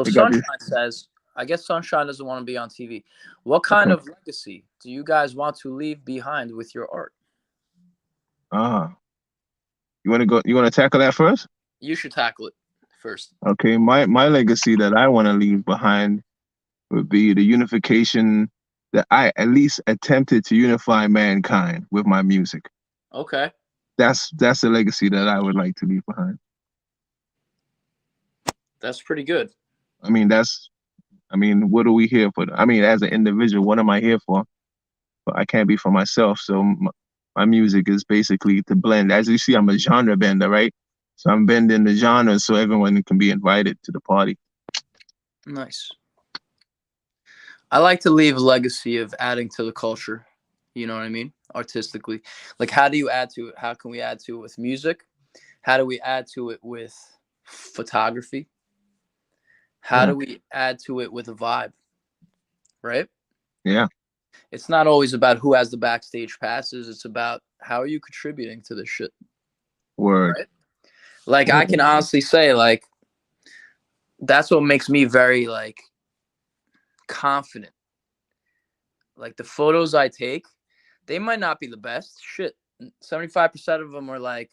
They got this. Sunshine says, I guess Sunshine doesn't want to be on TV. What kind Okay. of legacy do you guys want to leave behind with your art? You want to go? You want to tackle that first? You should tackle it first. Okay. My legacy that I want to leave behind would be the unification that I at least attempted to unify mankind with my music. Okay. That's a legacy that I would like to leave behind. That's pretty good. I mean, what are we here for? I mean, as an individual, what am I here for? But I can't be for myself. So my music is basically to blend. As you see, I'm a genre bender, right? So I'm bending the genres so everyone can be invited to the party. Nice. I like to leave a legacy of adding to the culture. You know what I mean? Artistically. Like, how do you add to it? How can we add to it with music? How do we add to it with photography? How do we add to it with a vibe? Right? Yeah. It's not always about who has the backstage passes. It's about how are you contributing to this shit. Word. Right? Like, I can honestly say, like, that's what makes me very, like, confident. Like, the photos I take, they might not be the best. Shit, 75% of them are, like,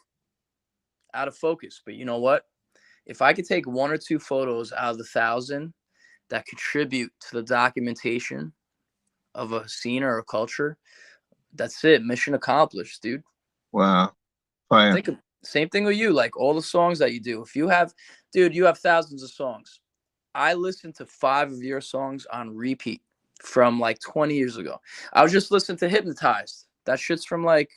out of focus. But you know what? If I could take 1 or 2 photos out of the 1,000 that contribute to the documentation of a scene or a culture, that's it. Mission accomplished, dude. Wow. Fire. Same thing with you. Like, all the songs that you do. If you have, dude, you have thousands of songs. I listened to 5 of your songs on repeat from like 20 years ago. I was just listening to Hypnotized. That shit's from like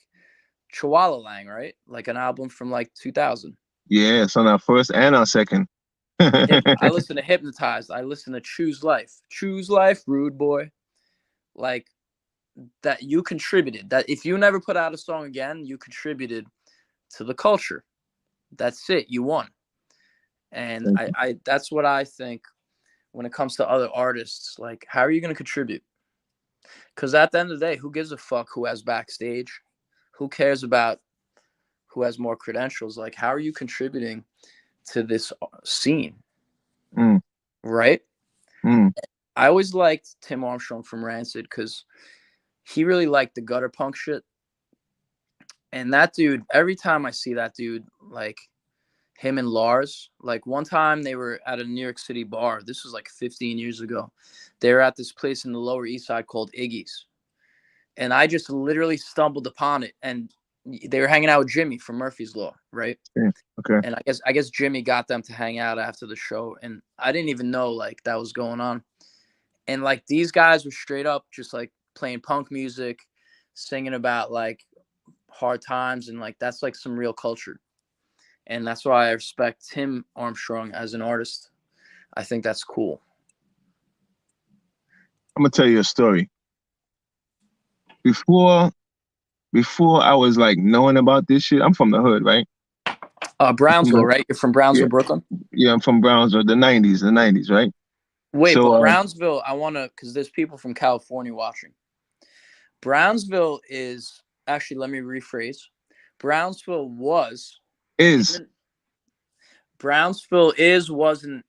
Chihuahua Lang, right? Like an album from like 2000. Yeah, it's on our first and our second. I listen to Hypnotized. I listen to Choose Life. Choose Life, Rude Boy. Like, that you contributed. That if you never put out a song again, you contributed to the culture. That's it. You won. And I that's what I think when it comes to other artists. Like, how are you going to contribute? Because at the end of the day, who gives a fuck who has backstage? Who cares about who has more credentials? Like, how are you contributing to this scene? Right? I always liked Tim Armstrong from Rancid because he really liked the gutter punk shit. And that dude, every time I see that dude, like him and Lars, like one time they were at a New York City bar. This was like 15 years ago. They were at this place in the Lower East Side called Iggy's. And I just literally stumbled upon it. And they were hanging out with Jimmy from Murphy's Law, right? Yeah. Okay. And I guess Jimmy got them to hang out after the show. And I didn't even know like that was going on. And like these guys were straight up just like playing punk music, singing about like hard times. And like that's like some real culture. And that's why I respect Tim Armstrong as an artist. I think that's cool. I'm gonna tell you a story. Before I was like knowing about this shit, I'm from the hood, right? Brownsville, right? You're from Brownsville, yeah. Brooklyn? Yeah, I'm from Brownsville, the 90s, right? Wait, so, but Brownsville, I want to, because there's people from California watching. Brownsville is, actually, let me rephrase. Brownsville wasn't wasn't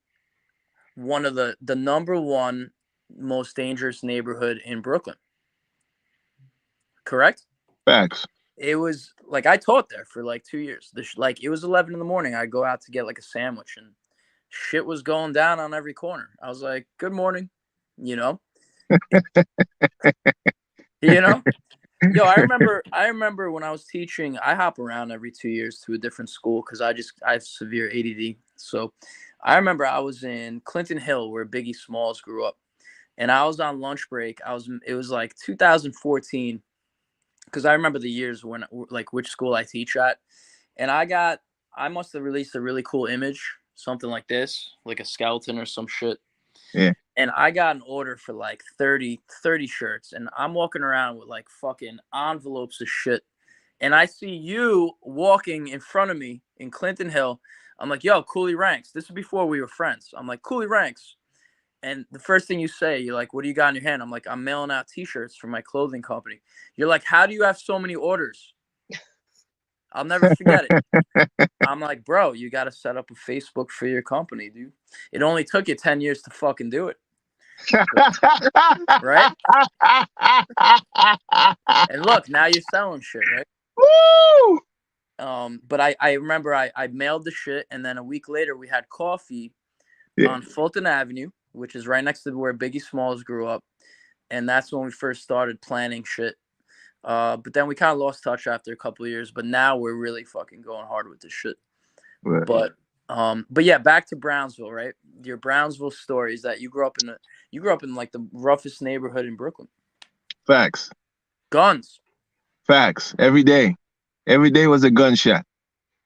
one of the number one most dangerous neighborhood in Brooklyn. Correct? Facts. It was like I taught there for like 2 years. Like it was 11 in the morning. I'd go out to get like a sandwich and shit was going down on every corner. I was like, good morning, you know? You know? Yo, I remember when I was teaching, I hop around every 2 years to a different school because I have severe ADD. So I remember I was in Clinton Hill where Biggie Smalls grew up. And I was on lunch break. It was like 2014. Because I remember the years when, like, which school I teach at. And I must have released a really cool image, something like this, like a skeleton or some shit. Yeah. And I got an order for like 30 shirts. And I'm walking around with like fucking envelopes of shit. And I see you walking in front of me in Clinton Hill. I'm like, yo, Coolie Ranx. This is before we were friends. I'm like, Coolie Ranx. And the first thing you say, you're like, what do you got in your hand? I'm like, I'm mailing out T-shirts for my clothing company. You're like, how do you have so many orders? I'll never forget it. I'm like, bro, you got to set up a Facebook for your company, dude. It only took you 10 years to fucking do it. Right? And look, now you're selling shit, right? Woo! But I remember I mailed the shit, and then a week later we had coffee on Fulton Avenue, which is right next to where Biggie Smalls grew up. And that's when we first started planning shit. But then we kind of lost touch after a couple of years, but now we're really fucking going hard with this shit. Right. But yeah, back to Brownsville, right? Your Brownsville story is that you grew up in like the roughest neighborhood in Brooklyn. Facts. Guns. Facts. Every day was a gunshot.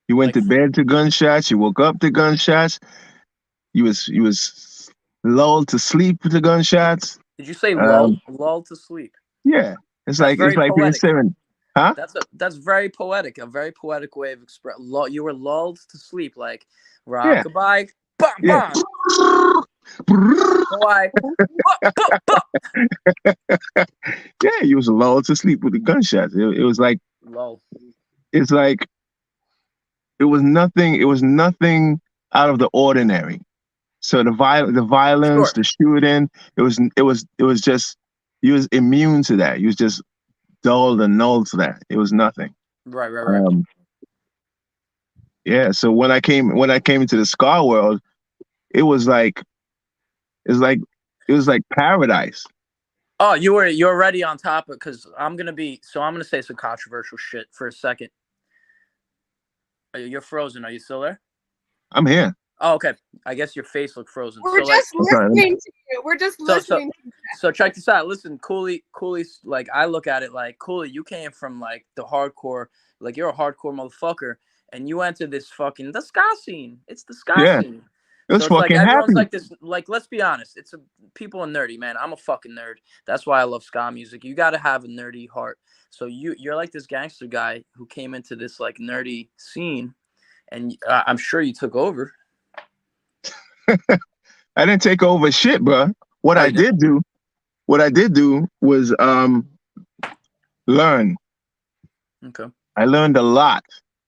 You went to bed to gunshots. You woke up to gunshots. You was lulled to sleep to gunshots. Did you say lulled to sleep? Yeah, it's like being seven. Huh? That's very poetic. A very poetic way of expressing. You were lulled to sleep, like rock-a-bye, bum, yeah. Yeah, you was lulled to sleep with the gunshots. It was like lull. It's like it was nothing out of the ordinary. So the violence, sure. The shooting, it was just, you was immune to that. You was just dulled and null to that. It was nothing. Right. Yeah. So when I came into the ska world, it was like paradise. Oh, you're already on top of, because I'm gonna say some controversial shit for a second. You're frozen. Are you still there? I'm here. Oh, okay. I guess your face looked frozen. We're just listening to you. We're just listening. So check this out. Listen, Coolie's like, I look at it like, Coolie, you came from like the hardcore, like you're a hardcore motherfucker, and you entered this fucking the ska scene. It's the ska scene. It was so it's fucking like everyone's happy. like this. Like, let's be honest. People are nerdy, man. I'm a fucking nerd. That's why I love ska music. You got to have a nerdy heart. So you're like this gangster guy who came into this like nerdy scene, and I'm sure you took over. I didn't take over shit, bro. What I did do was learn. Okay. I learned a lot.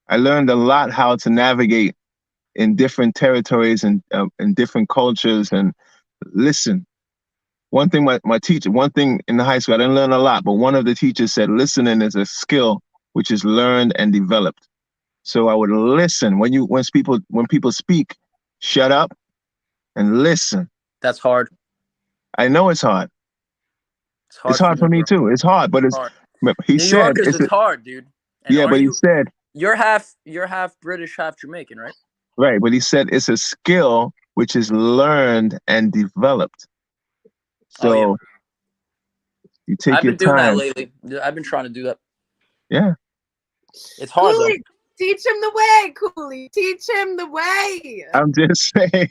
How to navigate in different territories and in different cultures and listen. One thing in the high school, I didn't learn a lot, but one of the teachers said listening is a skill which is learned and developed. So I would listen when people speak, shut up and listen. That's hard. I know it's hard. It's hard for me too. It's hard, but it's hard. He New Yorkers, it's hard, dude. And yeah, but he said you're half British, half Jamaican, right? Right, but he said it's a skill which is learned and developed. So you take your time. I've been doing that lately. I've been trying to do that. Yeah. It's hard though. Teach him the way, Coolie. Teach him the way. I'm just saying.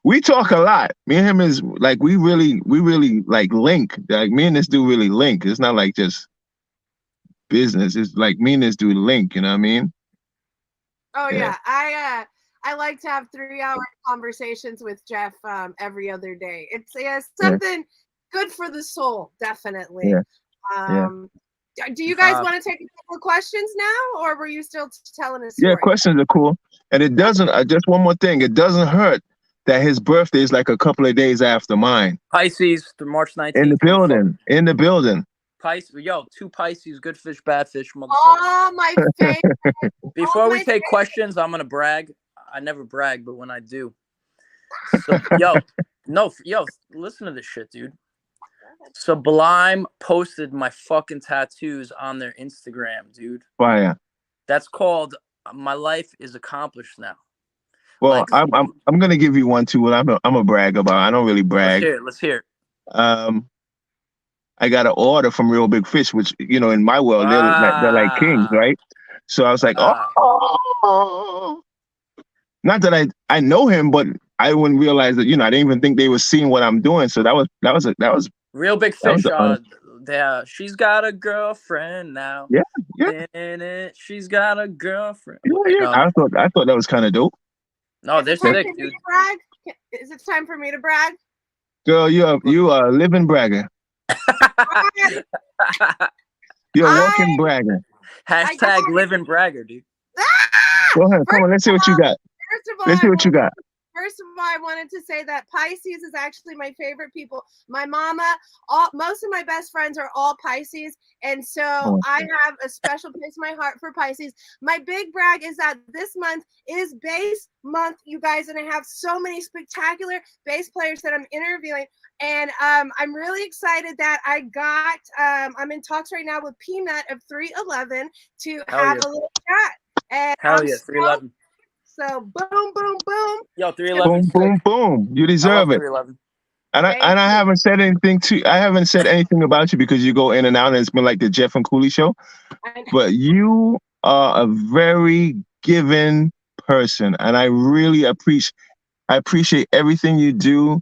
We talk a lot. Me and him is like we really like link. Like me and this dude really link. It's not like just business. It's like me and this dude link, you know what I mean? Oh yeah. I like to have 3-hour conversations with Jeff every other day. It's something good for the soul, definitely. Yeah. Do you guys want to take a couple of questions now, or were you still telling us? Yeah, questions are cool. And it doesn't, just one more thing, it doesn't hurt that his birthday is like a couple of days after mine. Pisces, March 19th. In the building. Pisces, yo, 2 Pisces, good fish, bad fish, motherfucker. Oh, my favorite. Before we take questions, I'm going to brag. I never brag, but when I do. So, listen to this shit, dude. Sublime posted my fucking tattoos on their Instagram, dude. Fire. That's called My Life is Accomplished Now. Well, like, I'm gonna give you one too. I'm a brag about. I don't really brag. Let's hear it. I got an order from Real Big Fish, which in my world they're like kings, right? So I was like, oh. Not that I know him, but I wouldn't realize that I didn't even think they were seeing what I'm doing. So that was Real Big Fish. She's got a girlfriend now. Yeah, yeah, In it, she's got a girlfriend. yeah. I thought that was kind of dope. No, Is they're it time sick, for me dude. to brag? Is it time for me to brag? Girl, you are a living bragger. You're a walking bragger. Hashtag living bragger, dude. Go ahead, come on. Let's see what you got. Let's see what you got. First of all, I wanted to say that Pisces is actually my favorite people. My mama, most of my best friends are all Pisces, and so I have a special place in my heart for Pisces. My big brag is that this month is bass month, you guys, and I have so many spectacular bass players that I'm interviewing. And I'm really excited that I got, I'm in talks right now with Peanut of 311 to have a little chat. And Hell yeah, 311. So boom, boom, boom. Yo, 311. Boom, boom, boom. You deserve it. 311. And I haven't said anything about you because you go in and out and it's been like the Jeff and Coolie show. But you are a very giving person. And I really appreciate everything you do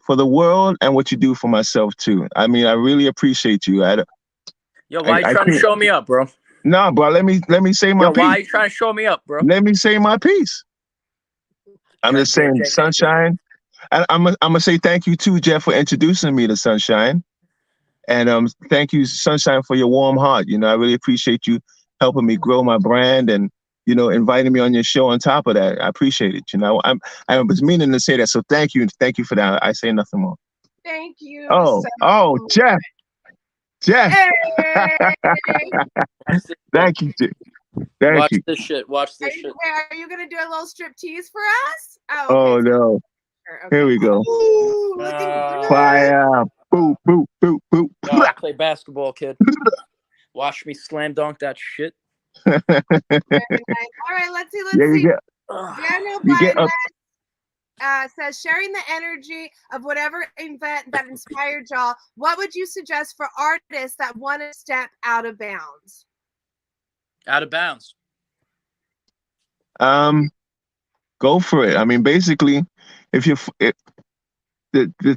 for the world and what you do for myself too. I mean, I really appreciate you. Yo, why you trying to show me up, bro? No, bro, let me say my piece. Why are you trying to show me up, bro? Let me say my piece. I'm just saying, Sunshine. And I'm gonna say thank you too, Jeff, for introducing me to Sunshine. And thank you, Sunshine, for your warm heart. You know, I really appreciate you helping me grow my brand and, you know, inviting me on your show on top of that. I appreciate it. You know, I was meaning to say that. So thank you for that. I say nothing more. Thank you. Jeff. Jeff. Hey. Thank you, Jeff. Watch this shit. Are you gonna do a little strip tease for us? Oh no. Okay. Here we go. Ooh, looking good. Fire. Boop, boop, boop, boop. No, I play basketball, kid. Watch me slam dunk that shit. Very nice. All right, let's see. Daniel Blythe says, sharing the energy of whatever event that inspired y'all, what would you suggest for artists that want to step out of bounds? Out of bounds. Go for it. I mean, basically, the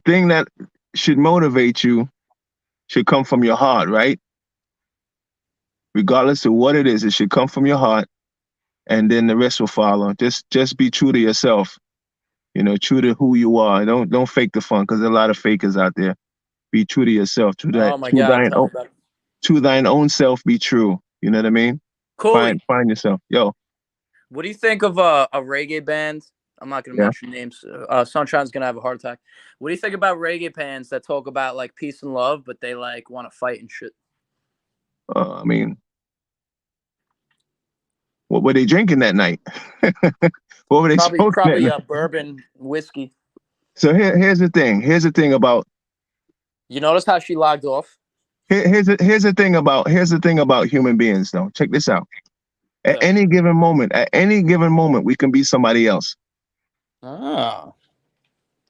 thing that should motivate you should come from your heart, right? Regardless of what it is, it should come from your heart, and then the rest will follow. Just be true to yourself. You know, true to who you are. Don't fake the fun, because there's a lot of fakers out there. Be true to yourself. To thine own self, be true. You know what I mean? Cool. Find yourself. Yo. What do you think of a reggae band? I'm not going to mention names. Sunshine's going to have a heart attack. What do you think about reggae bands that talk about like peace and love, but they like want to fight and shit? I mean, what were they drinking that night? What were they smoking? Probably bourbon, whiskey. So here's the thing. Here's the thing about. You notice how she logged off? Here's the thing about human beings, though. Check this out. At any given moment, we can be somebody else. Ah.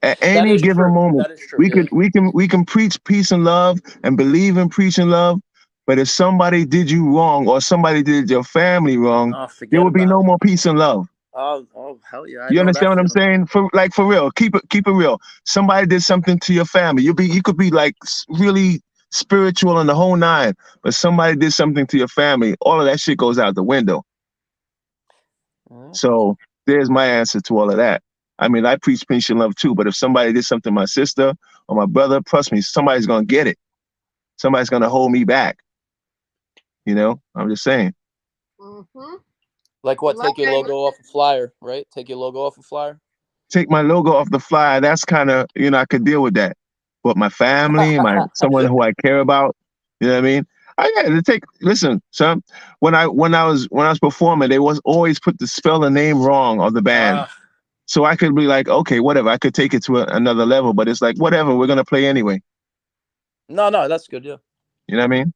At any given moment, we can preach peace and love and believe in preaching love. But if somebody did you wrong or somebody did your family wrong, there will be no more peace and love. Oh, hell yeah! You understand what I'm saying? For real, keep it real. Somebody did something to your family. You could be like really spiritual and the whole nine, but somebody did something to your family. All of that shit goes out the window. So there's my answer to all of that. I mean, I preach peace and love too, but if somebody did something to my sister or my brother, trust me, somebody's gonna get it. Somebody's gonna hold me back. You know, I'm just saying. Mm-hmm. Like what? Take your logo off a flyer, right? Take your logo off a flyer. Take my logo off the flyer. That's kind of, you know, I could deal with that. But my family, someone who I care about, you know what I mean? Listen, son. When I was performing, they was always put the spell the name wrong of the band. So I could be like, okay, whatever. I could take it to another level, but it's like, whatever. We're gonna play anyway. No, that's good. Yeah. You know what I mean?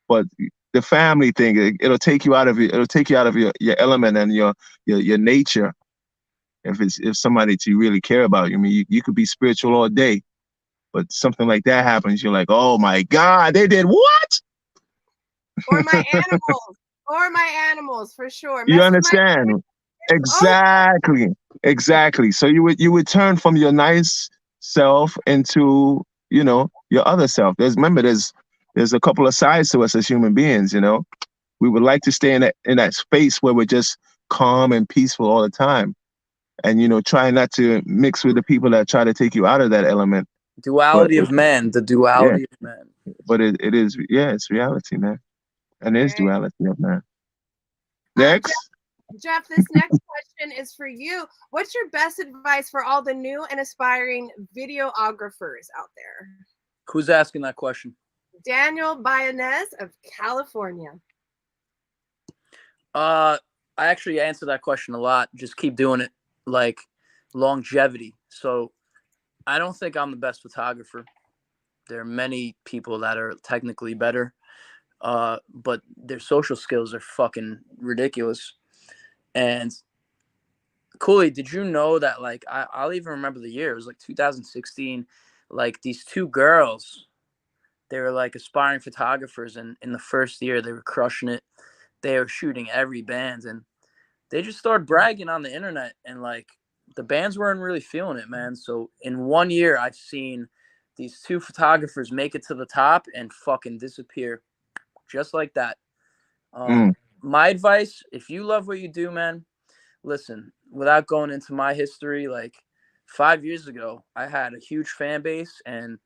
But the family thing, it'll take you out of your element and your nature. If somebody to really care about you, I mean, you could be spiritual all day, but something like that happens, you're like, oh my God, they did what? Or my animals, for sure. You understand? Exactly. So you would turn from your nice self into, you know, your other self. There's a couple of sides to us as human beings, you know. We would like to stay in that space where we're just calm and peaceful all the time. And, you know, try not to mix with the people that try to take you out of that element. But Duality of man. The yeah, duality of man. but it is, yeah, it's reality, man. And there's Okay. duality of man. Jeff, Next. Jeff, this next question is for you. What's your best advice for all the new and aspiring videographers out there? Who's asking that question? Daniel Bayanez of California. I actually answer that question a lot. Just keep doing it. Like longevity. So I don't think I'm the best photographer. There are many people that are technically better, but their social skills are fucking ridiculous. And Coolie, did you know that, like, I'll even remember the year. It was like 2016. Like, these two girls, they were like aspiring photographers, and in the first year, they were crushing it. They were shooting every band, and they just started bragging on the internet, and like the bands weren't really feeling it, man. So in 1 year, I've seen these two photographers make it to the top and fucking disappear just like that. Mm. My advice, if you love what you do, man, listen, without going into my history, like 5 years ago, I had a huge fan base and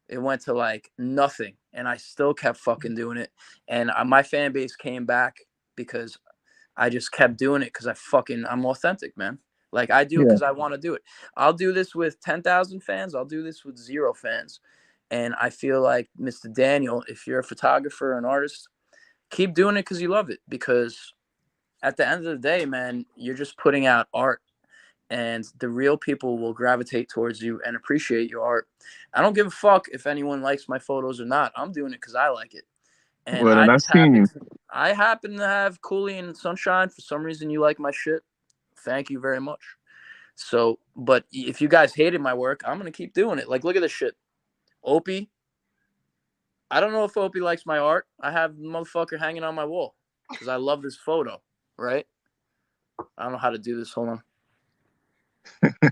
it went to like nothing. And I still kept fucking doing it. And my fan base came back because I just kept doing it because I'm authentic, man. Like I do it Yeah. because I want to do it. I'll do this with 10,000 fans. I'll do this with 0 fans. And I feel like Mr. Daniel, if you're a photographer or an artist, keep doing it because you love it. Because at the end of the day, man, you're just putting out art and the real people will gravitate towards you and appreciate your art. I don't give a fuck if anyone likes my photos or not. I'm doing it because I like it. And Well, and I've seen you. I happen to have Coolie and Sunshine. For some reason, you like my shit. Thank you very much. So, but if you guys hated my work, I'm going to keep doing it. Like, look at this shit. Opie. I don't know if Opie likes my art. I have the motherfucker hanging on my wall because I love this photo, right? I don't know how to do this. Hold on.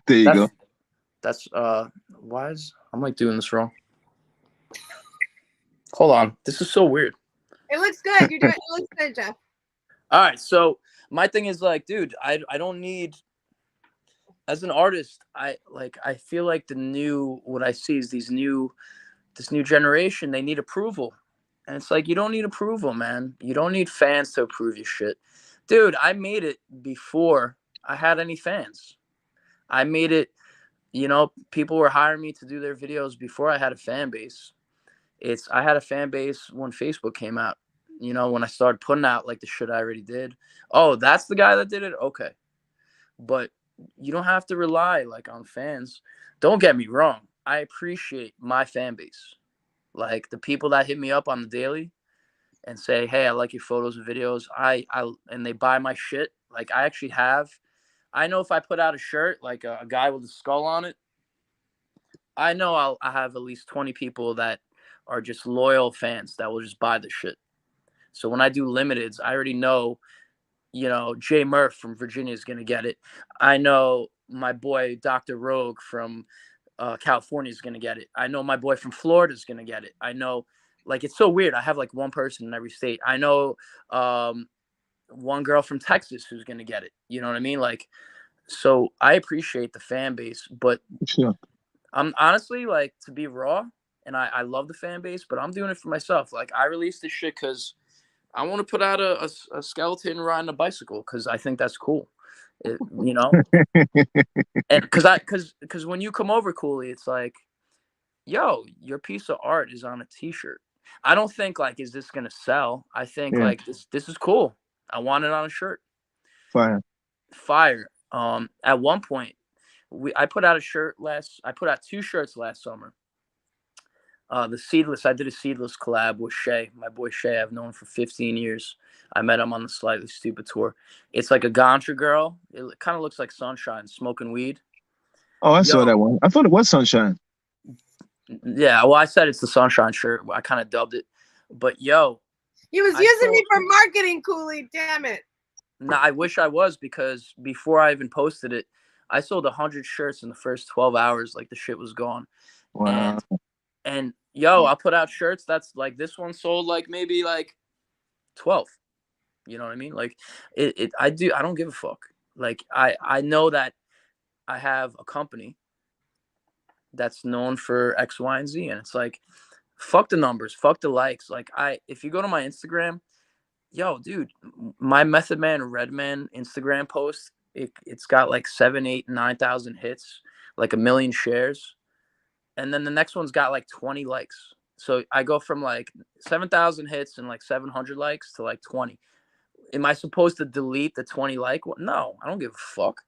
There you go. That's, I'm like doing this wrong. Hold on. This is so weird. It looks good. You're doing it. Looks good, Jeff. All right. So my thing is like, dude, I don't need, as an artist, I feel like what I see is this new generation, they need approval. And it's like, you don't need approval, man. You don't need fans to approve your shit. Dude, I made it before I had any fans. I made it, people were hiring me to do their videos before I had a fan base. I had a fan base when Facebook came out, when I started putting out like the shit I already did. Oh, that's the guy that did it? Okay. But you don't have to rely like on fans. Don't get me wrong. I appreciate my fan base. Like the people that hit me up on the daily and say, "Hey, I like your photos and videos." And they buy my shit. Like I know if I put out a shirt like a guy with a skull on it, I know I have at least 20 people that are just loyal fans that will just buy the shit. So when I do limiteds, I already know, Jay Murph from Virginia is going to get it. I know my boy Dr. Rogue from California is going to get it. I know my boy from Florida is going to get it. I know, like, it's so weird. I have like one person in every state. I know one girl from Texas who's going to get it. You know what I mean? Like, so I appreciate the fan base, but Sure. I'm honestly, like, to be raw, and I love the fan base, but I'm doing it for myself. Like, I released this shit because I want to put out a skeleton riding a bicycle because I think that's cool. And because when you come over, Cooley, it's like, yo, your piece of art is on a T-shirt. I don't think like, is this gonna sell? I think Yeah. like this is cool. I want it on a shirt. Fire. Fire. At one point, I put out 2 shirts last summer. I did a Seedless collab with Shay, my boy Shay. I've known for 15 years. I met him on the Slightly Stupid tour. It's like a Gantra girl. It kind of looks like Sunshine smoking weed. Oh, I saw that one. I thought it was Sunshine. Yeah, well, I said it's the Sunshine shirt. I kind of dubbed it. But yo, he was using me for marketing, Coolie. Damn it. No, I wish I was, because before I even posted it, I sold 100 shirts in the first 12 hours. Like, the shit was gone. Wow. And Yo, I'll put out shirts. That's like this one sold like maybe like 12. You know what I mean? Like I don't give a fuck. Like I know that I have a company that's known for X, Y, and Z. And it's like, fuck the numbers, fuck the likes. Like if you go to my Instagram, yo, dude, my Method Man Redman Instagram post, it's got like 7, 8, 9,000 hits, like 1,000,000 shares. And then the next one's got like 20 likes. So I go from like 7,000 hits and like 700 likes to like 20. Am I supposed to delete the 20 like? No, I don't give a fuck.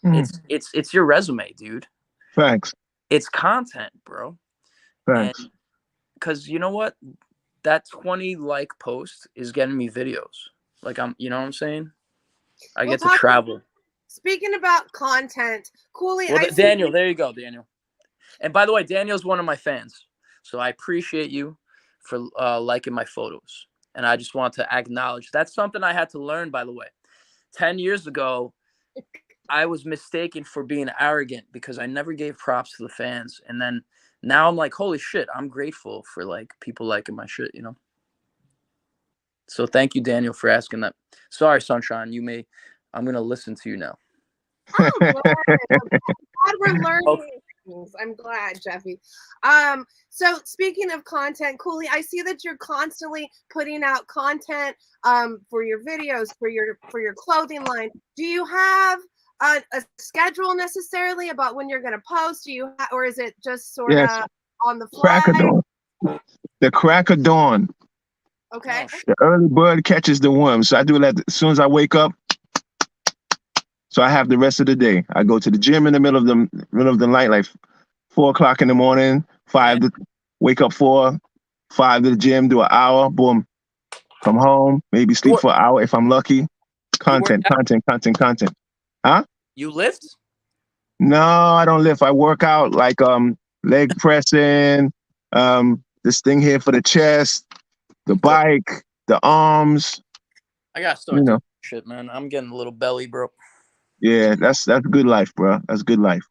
It's your resume, dude. Thanks. It's content, bro. Thanks. And because you know what? That 20 like post is getting me videos. Like you know what I'm saying? I get to travel. Speaking about content, Coolie. Well, Daniel, there you go, Daniel. And by the way, Daniel's one of my fans. So I appreciate you for liking my photos. And I just want to acknowledge that's something I had to learn, by the way. 10 years ago, I was mistaken for being arrogant because I never gave props to the fans. And then now I'm like, holy shit, I'm grateful for like people liking my shit, you know? So thank you, Daniel, for asking that. Sorry, Sunshine, I'm going to listen to you now. Oh, I'm glad we're learning. I'm glad, Jeffy. So speaking of content, Coolie, I see that you're constantly putting out content for your videos, for your clothing line. Do you have a schedule necessarily about when you're going to post? Or is it just sort of on the fly? Crack of dawn. The crack of dawn. Okay. The early bird catches the worm. So I do that as soon as I wake up. So I have the rest of the day. I go to the gym in the middle of the night, like 4 o'clock in the morning. 5 to wake up 4, 5 to the gym, do an hour, boom, come home, maybe sleep for an hour if I'm lucky. Content. Huh? You lift? No, I don't lift. I work out like leg pressing, this thing here for the chest, the bike, the arms. I gotta start doing shit, man. I'm getting a little belly, bro. Yeah, that's good life, bro. That's good life.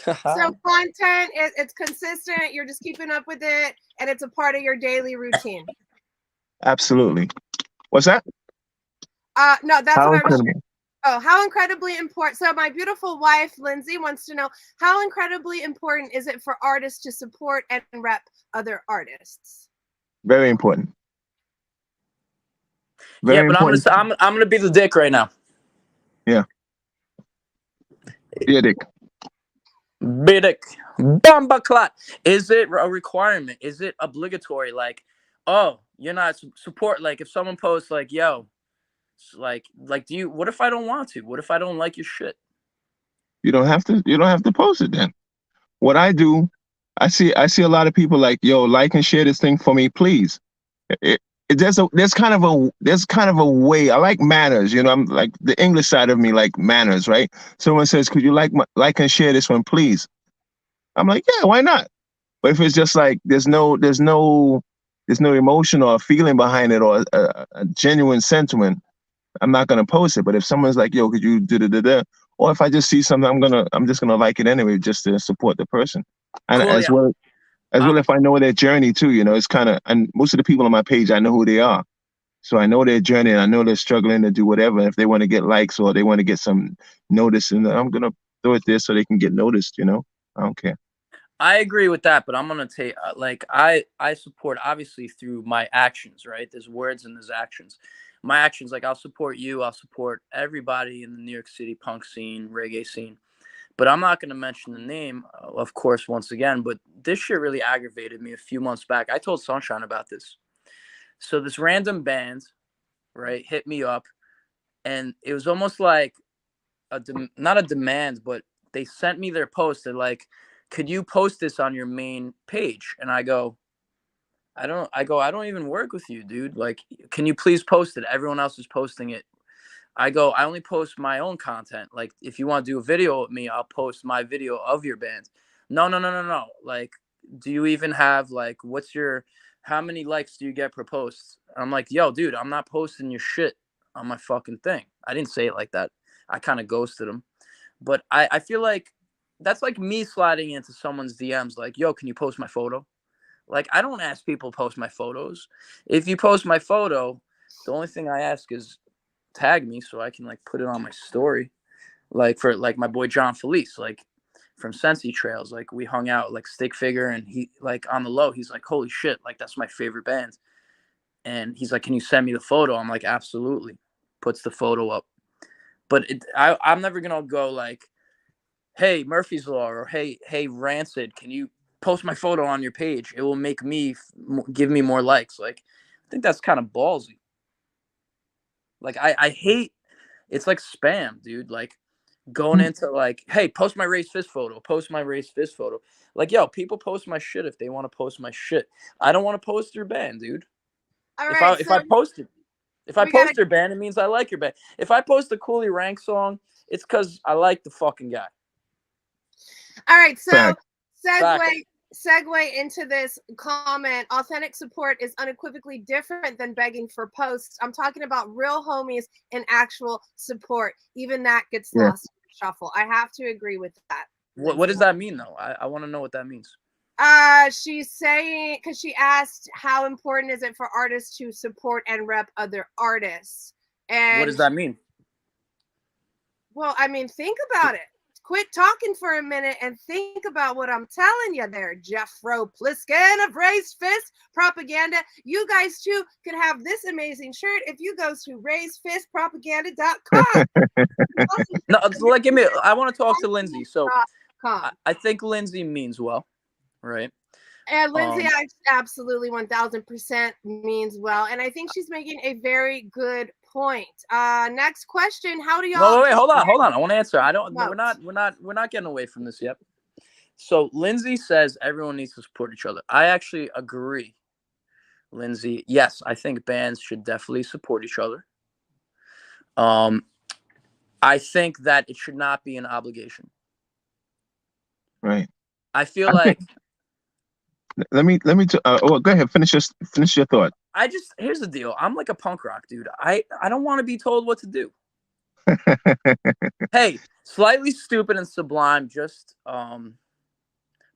So content, it's consistent. You're just keeping up with it, and it's a part of your daily routine. Absolutely. What's that? No, that's what I was. Oh, how incredibly important. So my beautiful wife, Lindsay, wants to know how incredibly important is it for artists to support and rep other artists? Very important. Very important. I'm gonna be the dick right now. Yeah. Yeah, dick. Bidic. Bomba clot. Is it a requirement? Is it obligatory? Like, oh, you're not support. Like, if someone posts, like, yo, like, do you? What if I don't want to? What if I don't like your shit? You don't have to. You don't have to post it then. What I do, I see a lot of people like, yo, like and share this thing for me, please. There's kind of a way. I like manners, you know. I'm like the English side of me, like manners, right? Someone says, "Could you like and share this one, please?" I'm like, yeah, why not? But if it's just like there's no emotion or feeling behind it or a genuine sentiment, I'm not gonna post it. But if someone's like, yo, could you da, or if I just see something, I'm just gonna like it anyway, just to support the person, and cool, as well if I know their journey too, you know, it's kind of, and most of the people on my page, I know who they are. So I know their journey and I know they're struggling to do whatever. And if they want to get likes or they want to get some notice, and I'm going to throw it there so they can get noticed, you know, I don't care. I agree with that, but I'm going to take, like, I support obviously through my actions, right? There's words and there's actions. My actions, like, I'll support you. I'll support everybody in the New York City punk scene, reggae scene. But I'm not going to mention the name, of course, once again. But this shit really aggravated me a few months back. I told Sunshine about this. So this random band, right, hit me up. And it was almost like not a demand, but they sent me their post. They're like, could you post this on your main page? And I go, I don't even work with you, dude. Like, can you please post it? Everyone else is posting it. I go, I only post my own content. Like, if you want to do a video with me, I'll post my video of your band. No. Like, do you even have, like, how many likes do you get per post? I'm like, yo, dude, I'm not posting your shit on my fucking thing. I didn't say it like that. I kind of ghosted him. But I feel like that's like me sliding into someone's DMs like, yo, can you post my photo? Like, I don't ask people to post my photos. If you post my photo, the only thing I ask is tag me so I can like put it on my story. Like for like my boy John Felice, like from Sensi Trails, like we hung out like Stick Figure, and he like on the low, he's like, holy shit, like that's my favorite band. And he's like, can you send me the photo? I'm like, absolutely. Puts the photo up. But I'm never gonna go like, hey, Murphy's Law, or hey Rancid, can you post my photo on your page? It will make me give me more likes. Like, I think that's kind of ballsy. Like, I hate, it's like spam, dude. Like going into like, hey, post my raised fist photo, post my raised fist photo. Like, yo, people post my shit if they want to post my shit. I don't want to post your band, dude. All If right, I post it, if I post gotta, your band, it means I like your band. If I post a Coolie Ranx song, it's because I like the fucking guy. all right, so Fact. segue into this comment. Authentic support is unequivocally different than begging for posts. I'm talking about real homies and actual support. Even that gets lost in the shuffle. I have to agree with that. What does that mean, though? I want to know what that means. She's saying, because she asked how important is it for artists to support and rep other artists. And what does that mean? Well, I mean, think about it. Quit talking for a minute and think about what I'm telling you there, Jeffro Pliskin of Raised Fist Propaganda. You guys too could have this amazing shirt if you go to raisedfistpropaganda.com. No, like, give me. I want to talk to Lindsay. So I think Lindsay means well, right? And Lindsay absolutely 1000% means well, and I think she's making a very good point. Next question: how do y'all? No, wait, hold on. I want to answer. I don't. No, we're not getting away from this yet. So Lindsay says everyone needs to support each other. I actually agree, Lindsay. Yes, I think bands should definitely support each other. I think that it should not be an obligation. Right. I feel like. Let me. Go ahead. Finish your thought. Here's the deal. I'm like a punk rock dude. I don't want to be told what to do. Hey, Slightly Stupid and Sublime just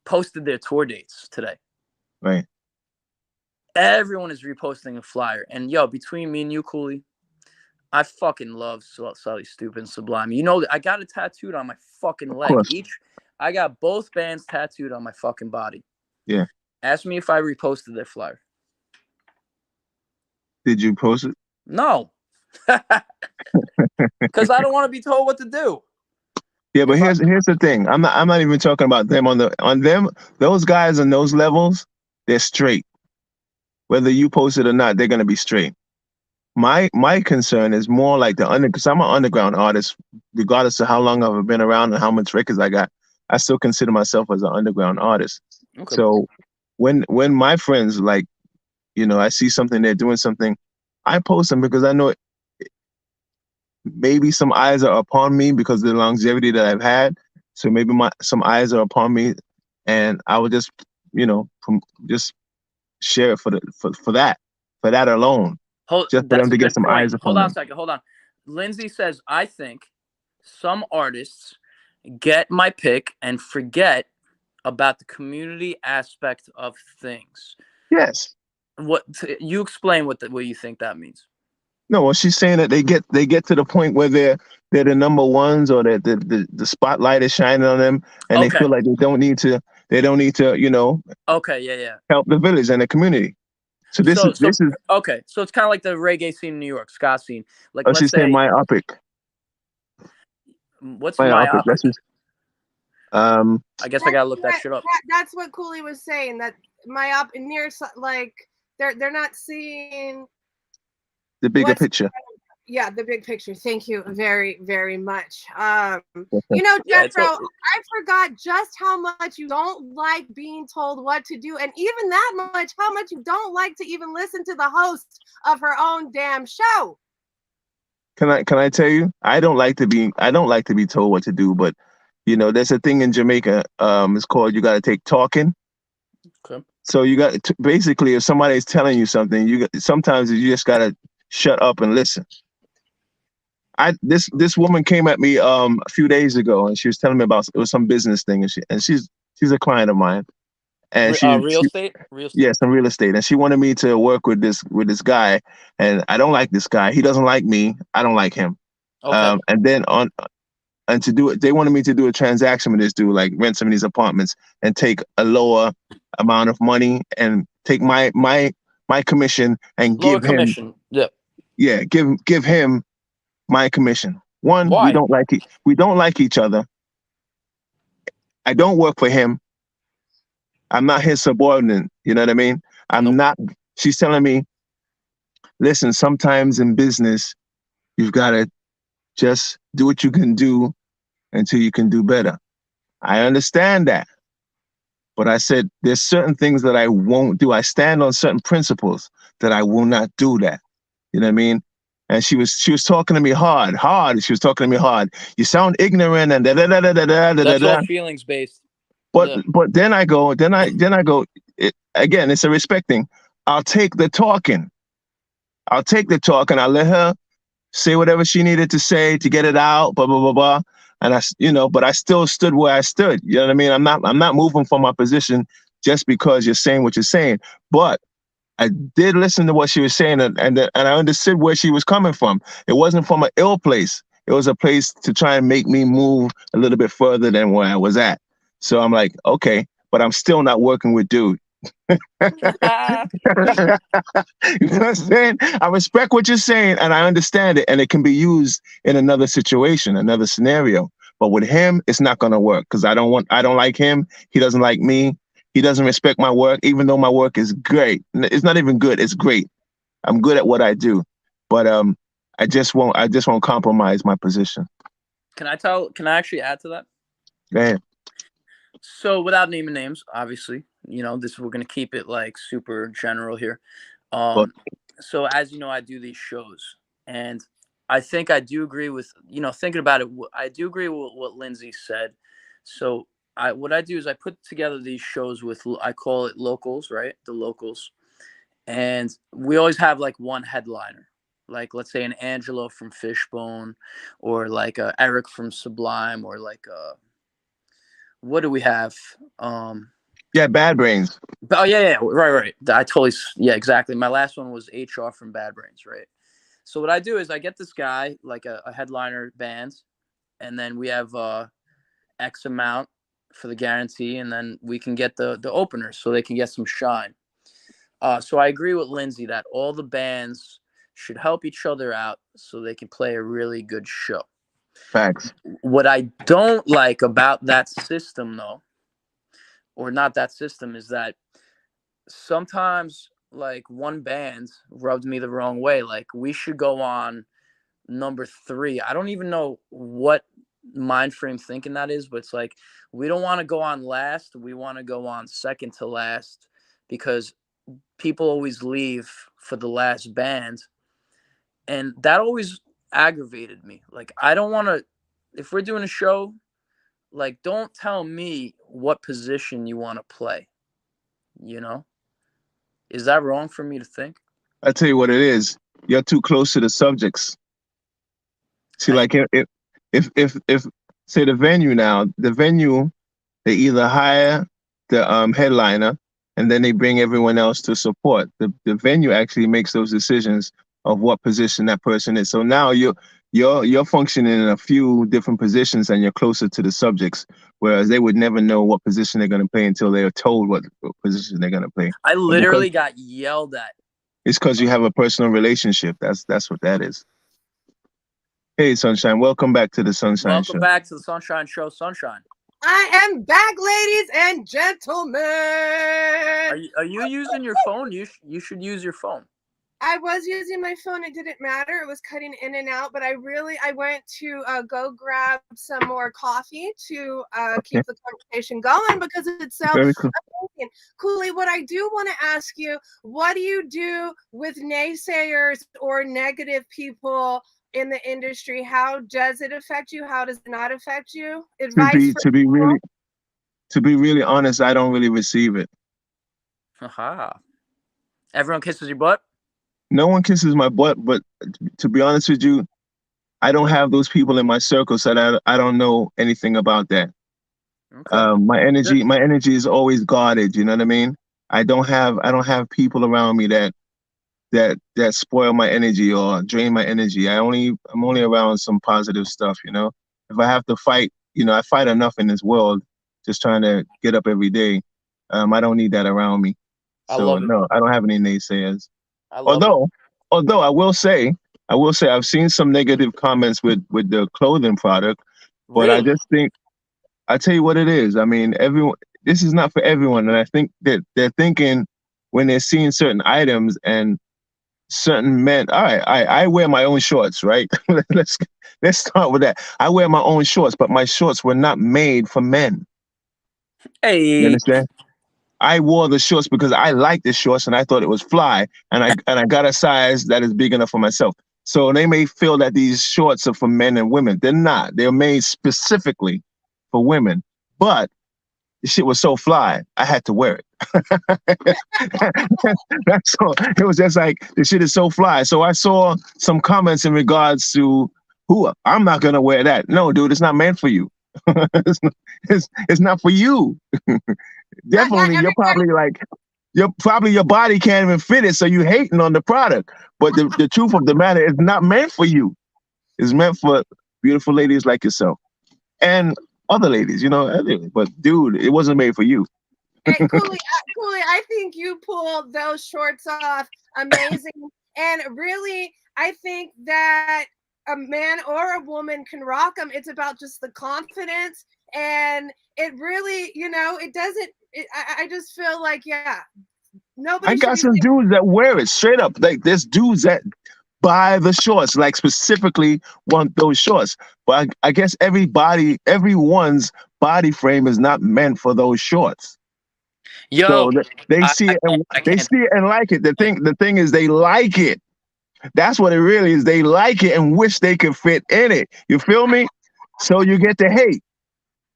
posted their tour dates today. Right. Everyone is reposting a flyer, and yo, between me and you, Coolie, I fucking love Slightly Stupid and Sublime. You know, I got it tattooed on my fucking leg. I got both bands tattooed on my fucking body. Yeah. Ask me if I reposted their flyer. Did you post it? No. Because I don't want to be told what to do. Yeah, but here's the thing. I'm not even talking about them on them. Those guys on those levels, they're straight. Whether you post it or not, they're gonna be straight. My concern is more like because I'm an underground artist, regardless of how long I've been around and how much records I got. I still consider myself as an underground artist. Okay. So when my friends, like, you know, I see something, they're doing something, I post them because I know maybe some eyes are upon me because of the longevity that I've had. So maybe some eyes are upon me, and I would just, you know, just share it for that alone. Just for them to get some eyes upon them. Hold on a second. Hold on. Lindsay says, I think some artists get my pick and forget about the community aspect of things. Yes. What you explain what you think that means? No, well, she's saying that they get to the point where they're the number ones, or that the spotlight is shining on them, and they feel like they don't need to, you know. Okay, yeah. Help the village and the community. So this is okay. So it's kind of like the reggae scene in New York, ska scene. Like, let's say myopic. What's myopic? That's just, I guess I gotta look that shit up. That's what Coolie was saying. That myopic near, like, they're not seeing the bigger picture. Yeah, the big picture. Thank you very, very much. You know, Jeffro, I forgot just how much you don't like being told what to do, and even that much, how much you don't like to even listen to the host of her own damn show. Can I tell you? I don't like to be told what to do, but you know, there's a thing in Jamaica. It's called, you got to take talking. Okay. So you got to, basically, if somebody's telling you something, sometimes you just gotta shut up and listen. This woman came at me a few days ago, and she was telling me about, it was some business thing, and she's a client of mine, and Real estate, real estate. yeah, some real estate, and she wanted me to work with this guy, and I don't like this guy. He doesn't like me. I don't like him. Okay. And then to do it, they wanted me to do a transaction with this dude, like rent some of these apartments and take a lower amount of money and take my commission and Lower give him, commission. Yeah. yeah, give him my commission. One, we Why? don't like each other. I don't work for him. I'm not his subordinate. You know what I mean? I'm Nope. not. She's telling me, listen, sometimes in business, you've got to just do what you can do until you can do better. I understand that. But I said, there's certain things that I won't do. I stand on certain principles that I will not do that. You know what I mean? And she was talking to me hard. She was talking to me hard. You sound ignorant and da da da da da da da That's da. all feelings based. But Yeah. then I go, again, it's a respect thing. I'll take the talking. I'll let her say whatever she needed to say to get it out, blah, blah, blah, blah. And but I still stood where I stood. You know what I mean? I'm not moving from my position just because you're saying what you're saying. But I did listen to what she was saying, and I understood where she was coming from. It wasn't from an ill place. It was a place to try and make me move a little bit further than where I was at. So I'm like, okay, but I'm still not working with dude. You know what I'm saying? I respect what you're saying and I understand it, and it can be used in another situation, another scenario. But with him, it's not gonna work because I don't like him. He doesn't like me. He doesn't respect my work, even though my work is great. It's not even good, it's great. I'm good at what I do. But I just won't compromise my position. Can I actually add to that? Go ahead. So without naming names, obviously, we're gonna keep it like super general here. But So as you know, I do these shows, and I think I do agree with thinking about it. I do agree with what Lindsay said. So what I do is I put together these shows with, I call it locals, right? The locals, and we always have like one headliner. Like, let's say an Angelo from Fishbone, or like Eric from Sublime, or like what do we have? yeah, Bad Brains. Oh yeah, right. I totally, yeah, exactly. My last one was HR from Bad Brains, right? So what I do is I get this guy, like a headliner band, and then we have X amount for the guarantee, and then we can get the openers so they can get some shine. So I agree with Lindsay that all the bands should help each other out so they can play a really good show. Facts. What I don't like about that system, though, or not that system, is that sometimes like one band rubbed me the wrong way. Like, we should go on number 3. I don't even know what mind frame thinking that is, but it's like, we don't want to go on last. We want to go on second to last, because people always leave for the last band. And that always aggravated me. Like, I don't want to, if we're doing a show, like, don't tell me what position you want to play. Is that wrong for me to think? I tell you what it is. You're too close to the subjects. See, like if say the venue, they either hire the headliner and then they bring everyone else to support. The venue actually makes those decisions of what position that person is. So now you're functioning in a few different positions and you're closer to the subjects, whereas they would never know what position they're going to play until they are told what position they're going to play. I literally got yelled at. It's because you have a personal relationship. That's what that is. Hey, Sunshine. Welcome back to the Sunshine Show. Welcome back to the Sunshine Show, Sunshine. I am back, ladies and gentlemen. Are you using your phone? You should use your phone. I was using my phone. It didn't matter. It was cutting in and out, but I went to go grab some more coffee to keep the conversation going, because it's so Very cool. amazing. Coolie, what I do want to ask you, what do you do with naysayers or negative people in the industry? How does it affect you? How does it not affect you? Advice to be really honest, I don't really receive it. Aha. Everyone kisses your butt? No one kisses my butt, but to be honest with you, I don't have those people in my circle, so that I don't know anything about that. Okay. My energy is always guarded. You know what I mean? I don't have people around me that spoil my energy or drain my energy. I'm only around some positive stuff. You know, if I have to fight, you know, I fight enough in this world, just trying to get up every day. I don't need that around me. I So love it. no, I don't have any naysayers. I love it. Although, although I will say I've seen some negative comments with the clothing product, but I Really? just think I tell you what it is. I mean, everyone. This is not for everyone, and I think that they're thinking when they're seeing certain items and certain men. All right, I wear my own shorts, right? let's let's start with that. I wear my own shorts, but my shorts were not made for men. You Hey. understand? I wore the shorts because I liked the shorts and I thought it was fly, and I got a size that is big enough for myself. So they may feel that these shorts are for men and women. They're not. They're made specifically for women. But the shit was so fly, I had to wear it. That's all. It was just like the shit is so fly. So I saw some comments in regards to who I'm not gonna wear that. No, dude, it's not meant for you. it's, it's not for you. Not Definitely, everybody. you're probably your body can't even fit it, so you hating on the product. But the truth of the matter is not meant for you. It's meant for beautiful ladies like yourself and other ladies, you know. But dude, it wasn't made for you. Hey, Cooley, I think you pulled those shorts off amazing. And really, I think that a man or a woman can rock them. It's about just the confidence. And it really, it doesn't, I just feel like, yeah, I nobody should got be some saying, dudes that wear it straight up. Like there's dudes that buy the shorts, like specifically want those shorts. But I guess everyone's body frame is not meant for those shorts. Yo, So they see I it can't. and I they can't. see it and like it. The thing is they like it. That's what it really is. They like it and wish they could fit in it. You feel me? So you get to hate,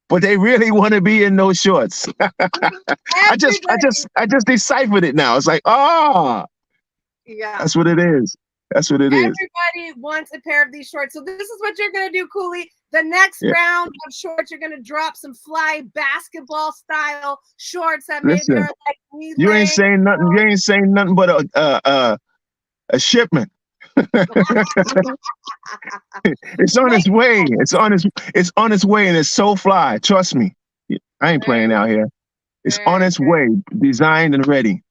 but they really want to be in those shorts. everybody, I just deciphered it now. It's like, oh, yeah. that's what it is. That's what it is. Everybody wants a pair of these shorts. So this is what you're gonna do, Cooley. The next Yeah. round of shorts, you're gonna drop some fly basketball style shorts that maybe Listen, are like knee you ain't length. saying nothing. You ain't saying nothing but a shipment. It's on its Make way. It's on its way, and it's so fly. Trust me. I ain't playing very, out here. It's on very its way, designed and ready.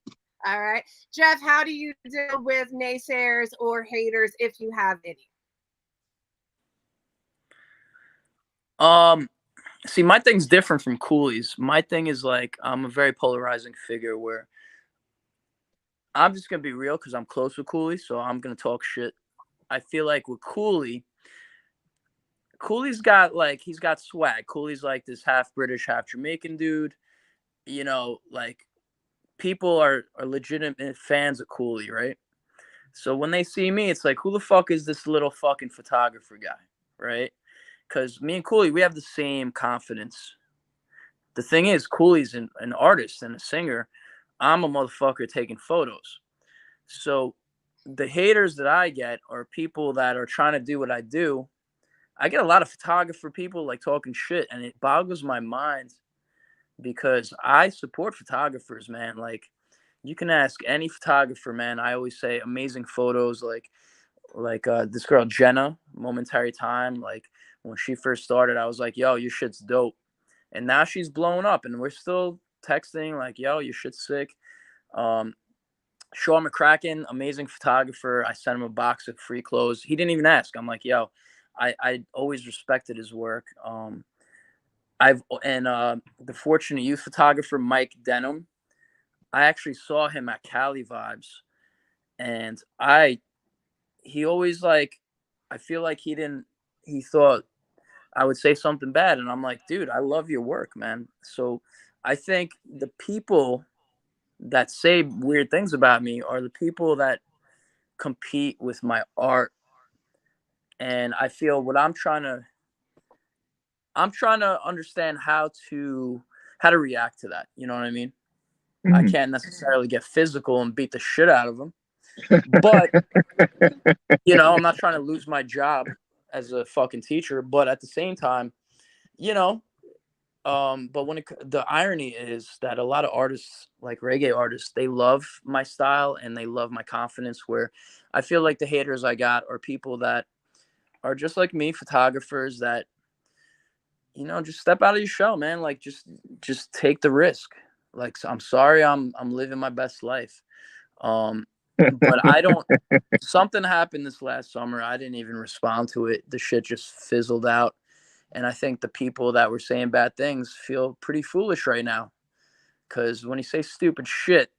all right. Jeff, how do you deal with naysayers or haters if you have any? See, my thing's different from Cooley's. My thing is like I'm a very polarizing figure where I'm just gonna be real because I'm close with Cooley, so I'm gonna talk shit. I feel like with Cooley's got like he's got swag. Cooley's like this half British, half Jamaican dude. You know, like people are legitimate fans of Cooley, right? So when they see me, it's like, who the fuck is this little fucking photographer guy, right? Because me and Cooley, we have the same confidence. The thing is, Cooley's an artist and a singer. I'm a motherfucker taking photos. So the haters that I get are people that are trying to do what I do. I get a lot of photographer people like talking shit, and it boggles my mind because I support photographers, man. Like you can ask any photographer, man. I always say amazing photos, like this girl Jenna, Momentary Time. Like when she first started, I was like, "Yo, your shit's dope," and now she's blown up, and we're still texting like, "Yo, your shit's sick." Um, Sean McCracken, amazing photographer. I sent him a box of free clothes. He didn't even ask. I'm like, "Yo," I always respected his work. The Fortunate Youth photographer Mike Denham. I actually saw him at Cali Vibes, and he always like I feel like he thought I would say something bad, and I'm like, dude, I love your work, man. So I think the people that say weird things about me are the people that compete with my art, and I feel what I'm trying to understand how to react to that. You know what I mean? I Mm. can't necessarily get physical and beat the shit out of them, but I'm not trying to lose my job as a fucking teacher. But at the same time, you know, But the irony is that a lot of artists, like reggae artists, they love my style and they love my confidence. Where I feel like the haters I got are people that are just like me, photographers that, you know, just step out of your shell, man. Like just take the risk. Like, so I'm sorry, I'm living my best life. But I don't. Something happened this last summer. I didn't even respond to it. The shit just fizzled out. And I think the people that were saying bad things feel pretty foolish right now. Because when you say stupid shit,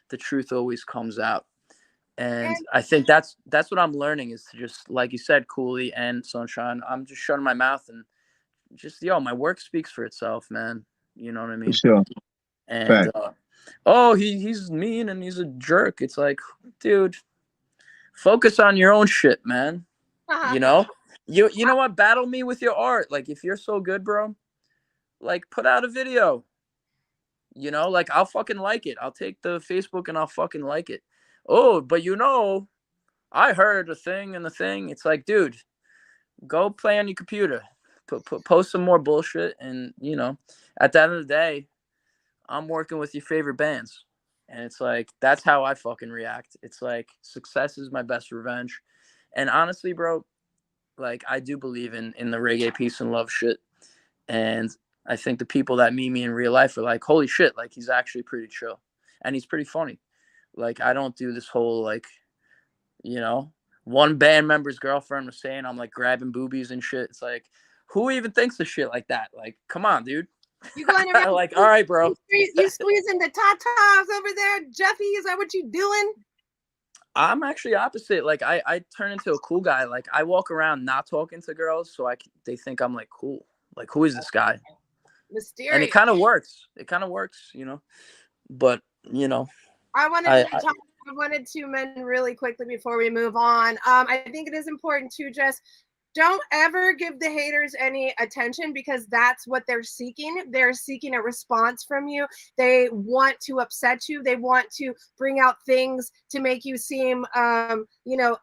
the truth always comes out. And I think that's what I'm learning is to just, like you said, Coolie and Sunshine, I'm just shutting my mouth and just, my work speaks for itself, man. You know what I For mean? sure. And, Fact. he's mean and he's a jerk. It's like, dude, focus on your own shit, man. You know? You know what? Battle me with your art. Like, if you're so good, bro, like, put out a video. You know, like, I'll fucking like it. I'll take the Facebook and I'll fucking like it. Oh, but I heard a thing and the thing. It's like, dude, go play on your computer. Post some more bullshit. And, at the end of the day, I'm working with your favorite bands. And it's like, that's how I fucking react. It's like, success is my best revenge. And honestly, bro, like, I do believe in the reggae peace and love shit. And I think the people that meet me in real life are like, holy shit, like, he's actually pretty chill. And he's pretty funny. Like, I don't do this whole, like, one band member's girlfriend was saying I'm, like, grabbing boobies and shit. It's like, who even thinks of shit like that? Like, come on, dude. You going around like, all right, bro. You squeezing the tatas over there, Jeffy? Is that what you doing? I'm actually opposite. Like, I turn into a cool guy. Like, I walk around not talking to girls, so they think I'm, like, cool. Like, who is this guy? Mysterious. And it kind of works. But, I wanted to mention really quickly before we move on. I think it is important to just don't ever give the haters any attention because that's what they're seeking. They're seeking a response from you. They want to upset you. They want to bring out things to make you seem,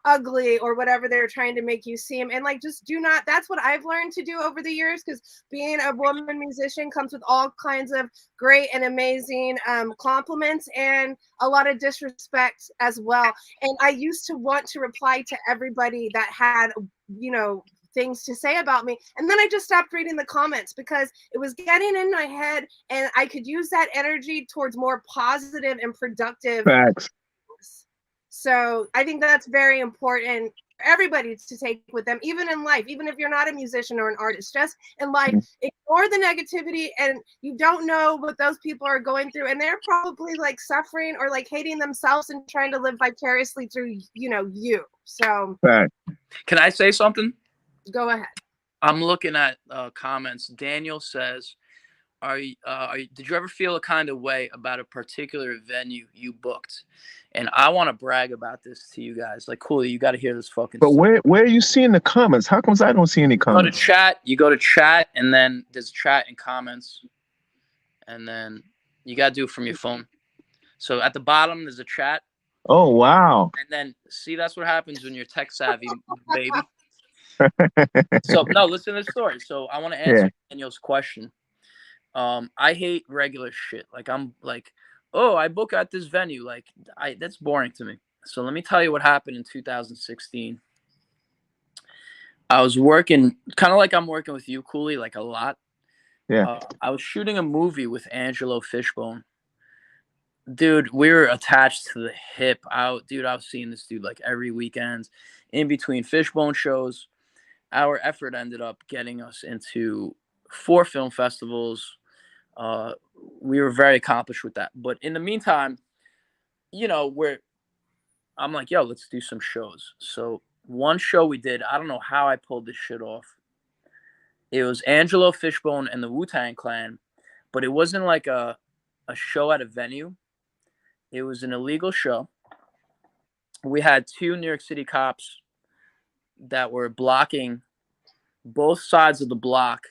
ugly or whatever they're trying to make you seem. And like, just do not, that's what I've learned to do over the years because being a woman musician comes with all kinds of great and amazing compliments and a lot of disrespect as well. And I used to want to reply to everybody that had things to say about me. And then I just stopped reading the comments because it was getting in my head and I could use that energy towards more positive and productive. Facts. So I think that's very important for everybody to take with them, even in life, even if you're not a musician or an artist, just in life, ignore the negativity and you don't know what those people are going through. And they're probably like suffering or like hating themselves and trying to live vicariously through, you. So can I say something? Go ahead. I'm looking at comments. Daniel says, did you ever feel a kind of way about a particular venue you booked? And I want to brag about this to you guys. Like, Coolie, you got to hear this fucking But story. where are you seeing the comments? How comes I don't see any comments? You go to chat, and then there's chat and comments. And then you got to do it from your phone. So at the bottom, there's a chat. Oh, wow. And then, see, that's what happens when you're tech savvy, baby. So, no, listen to the story. So I want to answer Daniel's question. I hate regular shit. Like, I'm like, oh, I book at this venue. Like, that's boring to me. So let me tell you what happened in 2016. I was working kind of like I'm working with you, Coolie, like a lot. Yeah. I was shooting a movie with Angelo Fishbone. Dude, we were attached to the hip. I was seeing this dude like every weekend in between Fishbone shows. Our effort ended up getting us into 4 film festivals. We were very accomplished with that. But in the meantime, I'm like, yo, let's do some shows. So one show we did, I don't know how I pulled this shit off. It was Angelo Fishbone and the Wu-Tang Clan, but it wasn't like a show at a venue. It was an illegal show. We had 2 New York City cops that were blocking both sides of the block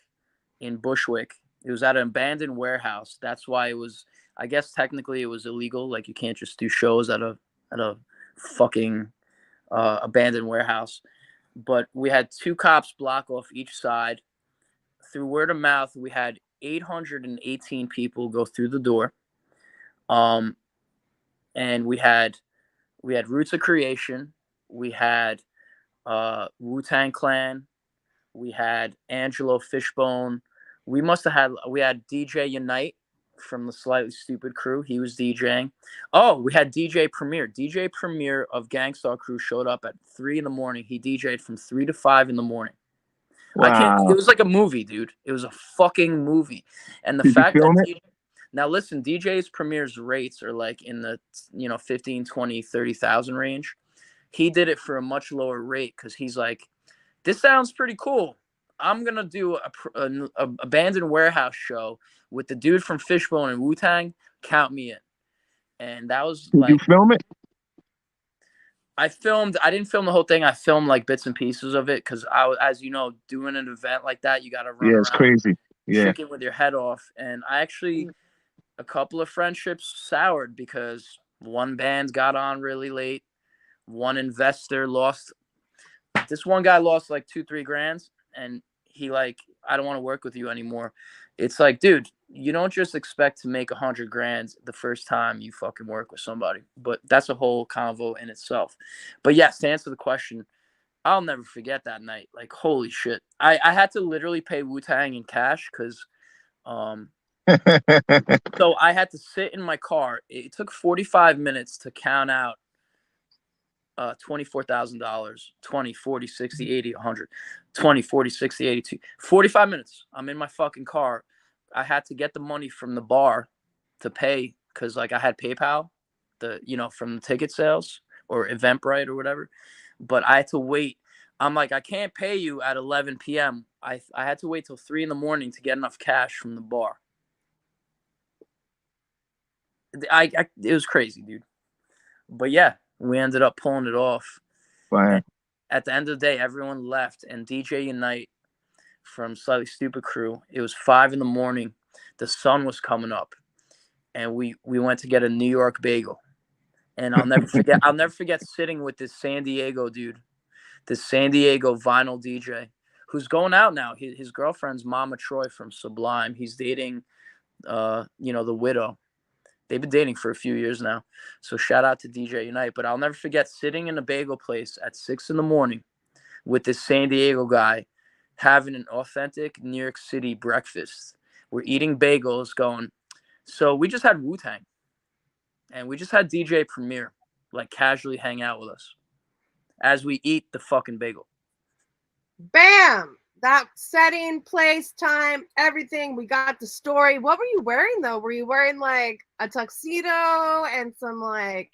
in Bushwick. It was at an abandoned warehouse. That's why it was, I guess technically it was illegal. Like, you can't just do shows at a fucking abandoned warehouse. But we had 2 cops block off each side. Through word of mouth, we had 818 people go through the door. And we had Roots of Creation, we had Wu-Tang Clan, we had Angelo Fishbone. We had DJ Unite from the Slightly Stupid crew. He was DJing. Oh, we had DJ Premier. DJ Premier of Gangstar Crew showed up at 3 in the morning. He DJ'd from 3 to 5 in the morning. Wow. It was like a movie, dude. It was a fucking movie. And the Did you fact film that it? now listen, DJ's Premier's rates are like in the 15, 20, 30,000 range. He did it for a much lower rate because he's like, this sounds pretty cool. I'm gonna do a abandoned warehouse show with the dude from Fishbone and Wu-Tang. Count me in. And that was Did you film it? I didn't film the whole thing. I filmed like bits and pieces of it because as you know, doing an event like that, you got to run Yeah, around, it's crazy. Yeah. chicken with your head off. And I actually, a couple of friendships soured because one band got on really late. One investor lost. This one guy lost like 2-3 grand, and he like, I don't want to work with you anymore. It's like, dude, you don't just expect to make 100 grand the first time you fucking work with somebody. But that's a whole convo in itself. But yes, to answer the question, I'll never forget that night. Like, holy shit. I had to literally pay Wu-Tang in cash because so I had to sit in my car. It took 45 minutes to count out $24,000, 20, 40, 60, 80, 100, 20, 40, 60, 82, 45 minutes. I'm in my fucking car. I had to get the money from the bar to pay because like I had PayPal, from the ticket sales or Eventbrite or whatever. But I had to wait. I'm like, I can't pay you at 11 p.m. I had to wait till 3 in the morning to get enough cash from the bar. It was crazy, dude. But yeah, we ended up pulling it off. Wow. At the end of the day, everyone left, and DJ Unite from Slightly Stupid crew, it was 5 in the morning. The sun was coming up, and we went to get a New York bagel. And I'll never forget sitting with this San Diego dude, this San Diego vinyl DJ, who's going out now. His girlfriend's Mama Troy from Sublime. He's dating, the widow. They've been dating for a few years now. So shout out to DJ Unite. But I'll never forget sitting in a bagel place at 6 in the morning with this San Diego guy having an authentic New York City breakfast. We're eating bagels going, so we just had Wu-Tang. And we just had DJ Premier like casually hang out with us as we eat the fucking bagel. Bam! That setting, place, time, everything. We got the story. What were you wearing though? Were you wearing like a tuxedo and some like?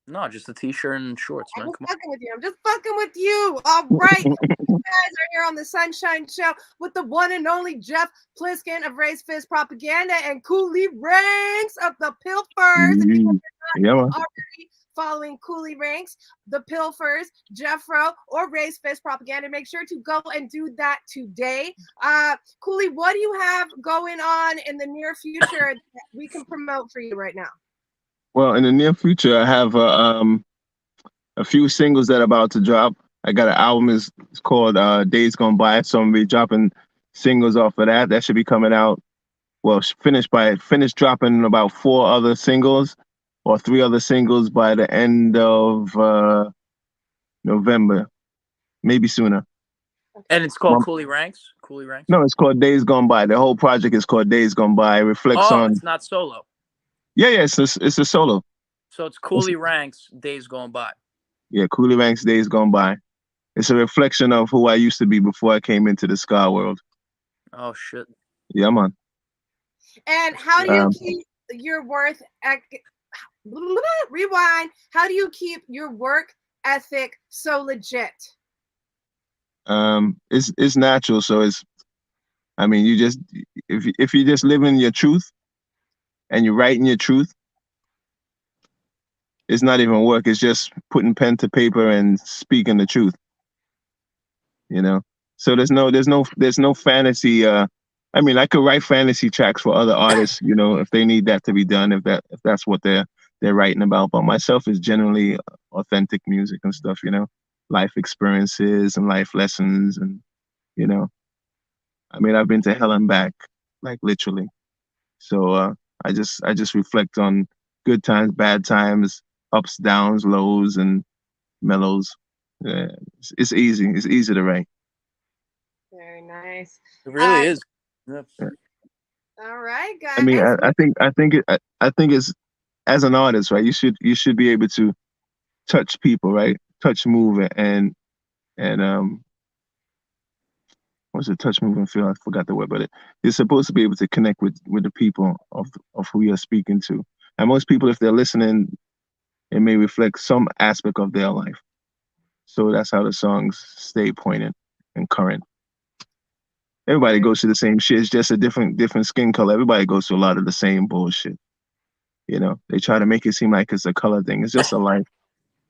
No, just a t-shirt and shorts, man. I'm just fucking with you. I'm just fucking with you. All right. You guys are here on the Sunshine Show with the one and only Jeff Pliskin of Raise Fist Propaganda and Coolie Ranx of the Pilfers. If you Yeah, already following Coolie Ranx, the Pilfers, Jeffro, or Raise Fist Propaganda, make sure to go and do that today. Coolie, what do you have going on in the near future that we can promote for you right now? Well, in the near future, I have a few singles that are about to drop. I got an album it's called Days Gone By, so I'm gonna be dropping singles off of that. That should be coming out. Well, finish dropping about 4 other singles or 3 other singles by the end of November, maybe sooner. And it's called Coolie Ranx? Coolie Ranx? No, it's called Days Gone By. The whole project is called Days Gone By. It reflects on. It's not solo. Yeah, it's a solo. So it's Coolie Ranx, Days Gone By. Yeah, Coolie Ranx, Days Gone By. It's a reflection of who I used to be before I came into the ska world. Oh shit. Yeah, man. And how do you keep your rewind? How do you keep your work ethic so legit? It's natural. So you just if you just live in your truth and you're writing your truth, it's not even work. It's just putting pen to paper and speaking the truth. So there's no fantasy. I could write fantasy tracks for other artists, if they need that to be done, if that's what they're writing about. But myself is generally authentic music and stuff, life experiences and life lessons, and I mean, I've been to hell and back, like literally. So I just reflect on good times, bad times, ups, downs, lows, and mellows. Yeah, it's easy. It's easy to write. Very nice. It really is. Yeah. Yeah. All right, I mean, guys. I think it's as an artist, right? You should be able to touch people, right? Touch, move, and what's it? Touch, move, and feel. I forgot the word, but you're supposed to be able to connect with the people of who you're speaking to. And most people, if they're listening, it may reflect some aspect of their life. So that's how the songs stay poignant and current. Everybody Very goes through the same shit. It's just a different skin color. Everybody goes through a lot of the same bullshit. You know, they try to make it seem like it's a color thing. It's just a life.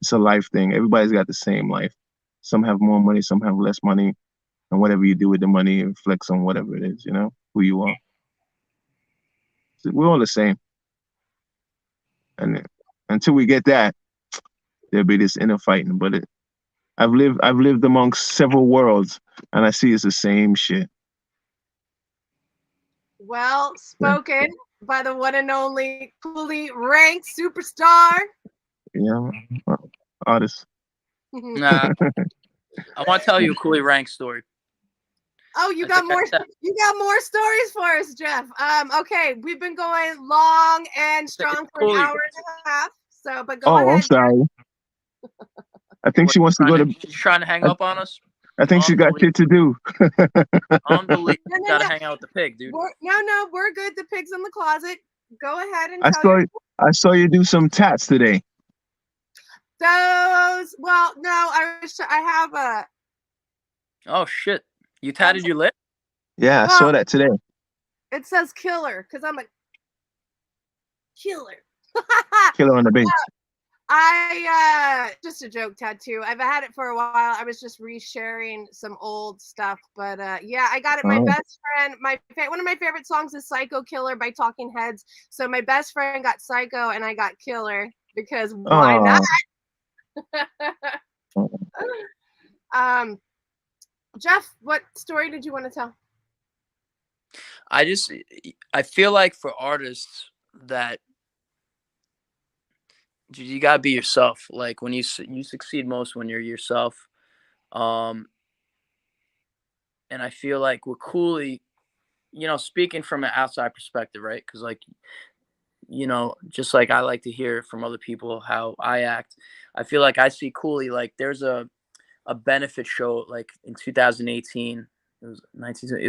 It's a life thing. Everybody's got the same life. Some have more money, some have less money, and whatever you do with the money it reflects on whatever it is. You know who you are. So we're all the same, and until we get that, there'll be this inner fighting. But I've lived amongst several worlds, and I see it's the same shit. well Yeah, spoken by the one and only Coolie Ranx superstar. yeah. Artists. Nah, I want to tell you a Coolie Rank story. Oh, you I got think I more. said You got more stories for us, Jeff. Okay, we've been going long and strong for an Coolie. hour and a half. So, but go Oh, I'm ahead. sorry. I think What, she wants to go to. she's trying to hang I, up on us? I think she got Unbelievable. shit to do. Unbelievable. No, no, Got to no. hang out with the pig, dude. No, we're good. The pig's in the closet. Go ahead and I tell saw your I saw you do some tats today. those. Well, no, I have a. Oh, shit. You tatted your lip? Yeah, I Well, saw that today. it says killer because I'm a killer. Killer on the base. I just a joke tattoo. I've had it for a while. I was just resharing some old stuff, but yeah, I got it. My Oh, best friend, one of my favorite songs is "Psycho Killer" by Talking Heads. So my best friend got Psycho, and I got Killer because why not? oh. um, Jeff, what story did you want to tell? I feel like for artists that you gotta be yourself. Like when you succeed most when you're yourself. Um, and I feel like with Cooley, speaking from an outside perspective, right? Because like just like I like to hear from other people how I act. I feel like I see Cooley like there's a benefit show like in 2018. It was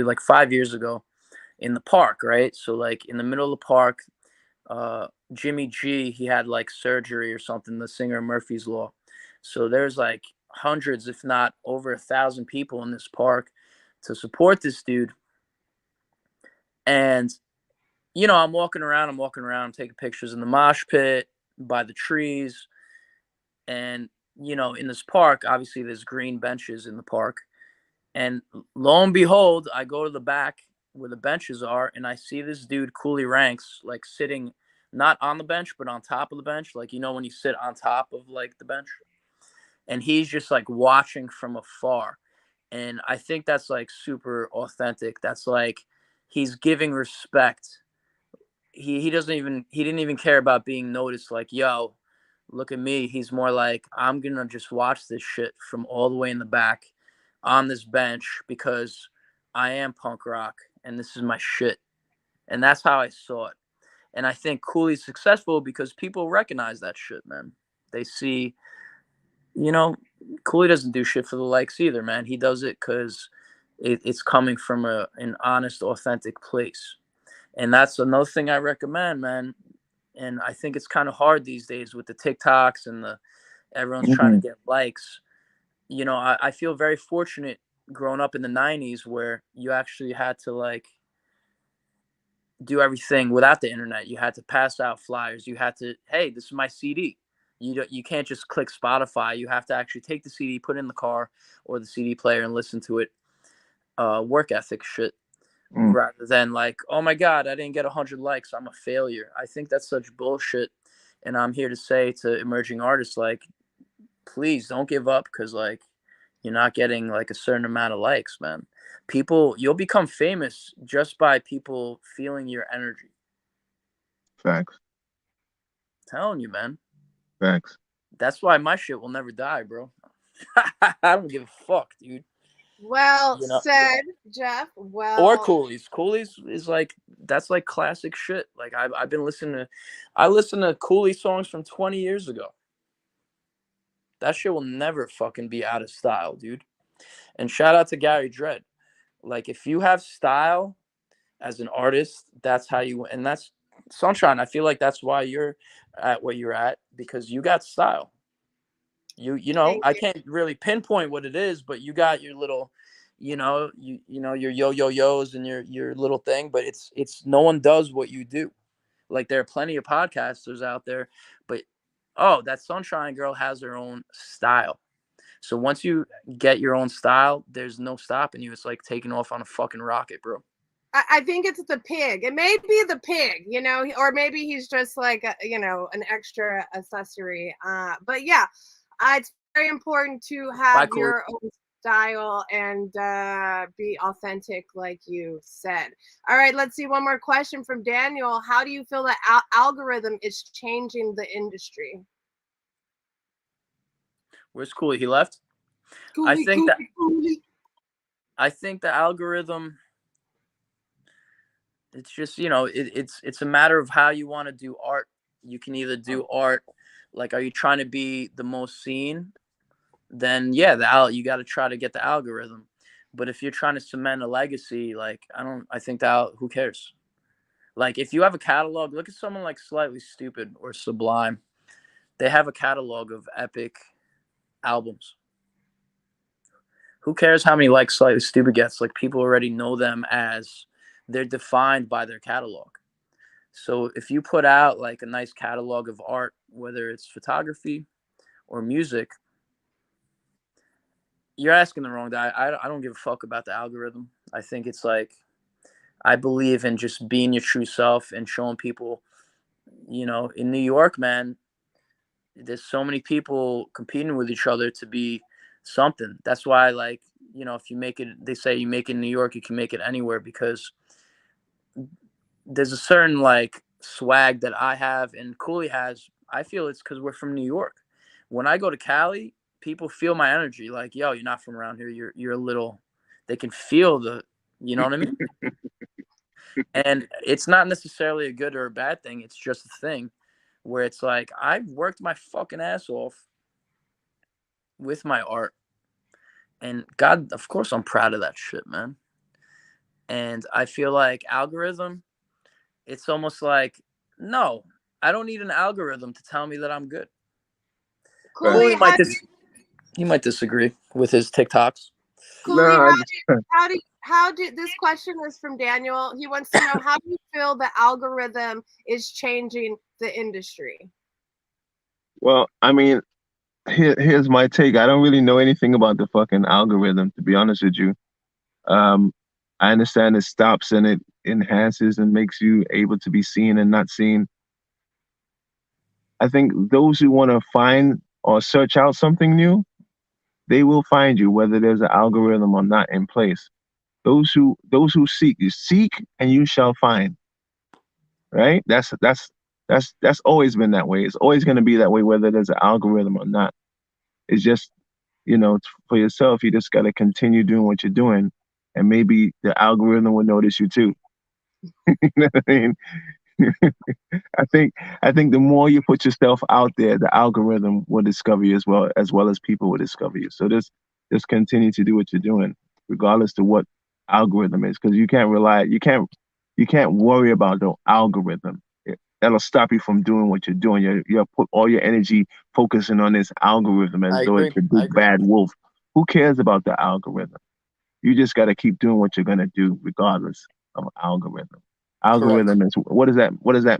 like 5 years ago in the park, right? So like in the middle of the park, Jimmy G, he had like surgery or something, the singer Murphy's Law. So there's like hundreds, if not over 1,000 people in this park to support this dude. And, I'm walking around, I'm taking pictures in the mosh pit, by the trees. And, in this park, obviously there's green benches in the park. And lo and behold, I go to the back where the benches are, and I see this dude, Coolie Ranks, like sitting not on the bench, but on top of the bench. Like, when you sit on top of like the bench. And he's just like watching from afar. And I think that's like super authentic. That's like he's giving respect. He didn't even care about being noticed, like, yo, look at me. He's more like, I'm gonna just watch this shit from all the way in the back on this bench because I am punk rock and this is my shit. And that's how I saw it. And I think Cooley's successful because people recognize that shit, man. They see, you know, Cooley doesn't do shit for the likes either, man. He does it because it's coming from an honest, authentic place. And that's another thing I recommend, man. And I think it's kind of hard these days with the TikToks and everyone's trying to Mhm. get likes. I feel very fortunate growing up in the 90s where you actually had to like do everything without the internet. You had to pass out flyers. You had to, hey, this is my CD. You can't just click Spotify. You have to actually take the CD, put it in the car or the CD player and listen to it. Work ethic shit. Mm. Rather than like, oh my God, I didn't get 100 likes, I'm a failure. I think that's such bullshit. And I'm here to say to emerging artists, like, please don't give up because, like, You're not getting like a certain amount of likes, man. You'll become famous just by people feeling your energy. Facts. I'm telling you, man. Facts. That's why my shit will never die, bro. I don't give a fuck, dude. Well You know? said, Jeff. Or Well, Coolies. Coolies is like, that's like classic shit. Like I've been I listened to Coolie songs from 20 years ago. That shit will never fucking be out of style, dude. And shout out to Gary Dredd. Like if you have style as an artist, that's how you, and that's Sunshine. I feel like that's why you're at where you're at, because you got style. You know, thank I you. can't really pinpoint what it is, but you got your little, you know, your yo-yo-yos and your little thing, but it's no one does what you do. Like there are plenty of podcasters out there, but oh, that Sunshine girl has her own style. So once you get your own style, there's no stopping you. It's like taking off on a fucking rocket, bro. I think it's the pig. It may be the pig, you know, or maybe he's just like you know, an extra accessory. But yeah, it's very important to Bye, have Corey. your own style and be authentic, like you said. All right, let's see one more question from Daniel. How do you feel that algorithm is changing the industry? Where's Coolie? He left. I think the algorithm. It's just, you know, it's a matter of how you want to do art. You can either do art like, are you trying to be the most seen? Then yeah, you got to try to get the algorithm. But if you're trying to cement a legacy, like I think that who cares? Like if you have a catalog, look at someone like Slightly Stupid or Sublime. They have a catalog of epic albums. Who cares how many likes Slightly Stupid gets? Like people already know them as they're defined by their catalog. So if you put out like a nice catalog of art, whether it's photography or music, you're asking the wrong guy. I don't give a fuck about the algorithm. I think it's like, I believe in just being your true self and showing people, you know, in New York, man, there's so many people competing with each other to be something. That's why, like, you know, if you make it, they say you make it in New York, you can make it anywhere, because there's a certain like swag that I have and Cooley has. I feel it's because we're from New York. When I go to Cali, people feel my energy. Like, yo, you're not from around here. You're a little. They can feel the. You know what I mean? And it's not necessarily a good or a bad thing. It's just a thing where it's like I've worked my fucking ass off with my art, and God, of course, I'm proud of that shit, man. And I feel like algorithm, it's almost like, no, I don't need an algorithm to tell me that I'm good. Cooley, He might disagree with his TikToks. Cooley, No, how did this question is from Daniel. He wants to know, how do you feel the algorithm is changing the industry? well, I mean, here's my take. I don't really know anything about the fucking algorithm, to be honest with you. Um, I understand it stops and it enhances and makes you able to be seen and not seen. I think those who want to find or search out something new, they will find you, whether there's an algorithm or not in place. Those who seek, you seek and you shall find. Right? That's always been that way. It's always going to be that way, whether there's an algorithm or not. It's just, for yourself, you just got to continue doing what you're doing, and maybe the algorithm will notice you too. You know what I mean? I think I think the more you put yourself out there, the algorithm will discover you as well as people will discover you. So just continue to do what you're doing, regardless to what algorithm is, because you can't worry about the algorithm. That'll stop you from doing what you're doing. You put all your energy focusing on this algorithm as I though agree. it's a big bad wolf. Who cares about the algorithm? You just got to keep doing what you're gonna do, regardless of algorithm. Correct. Algorithm is, what does that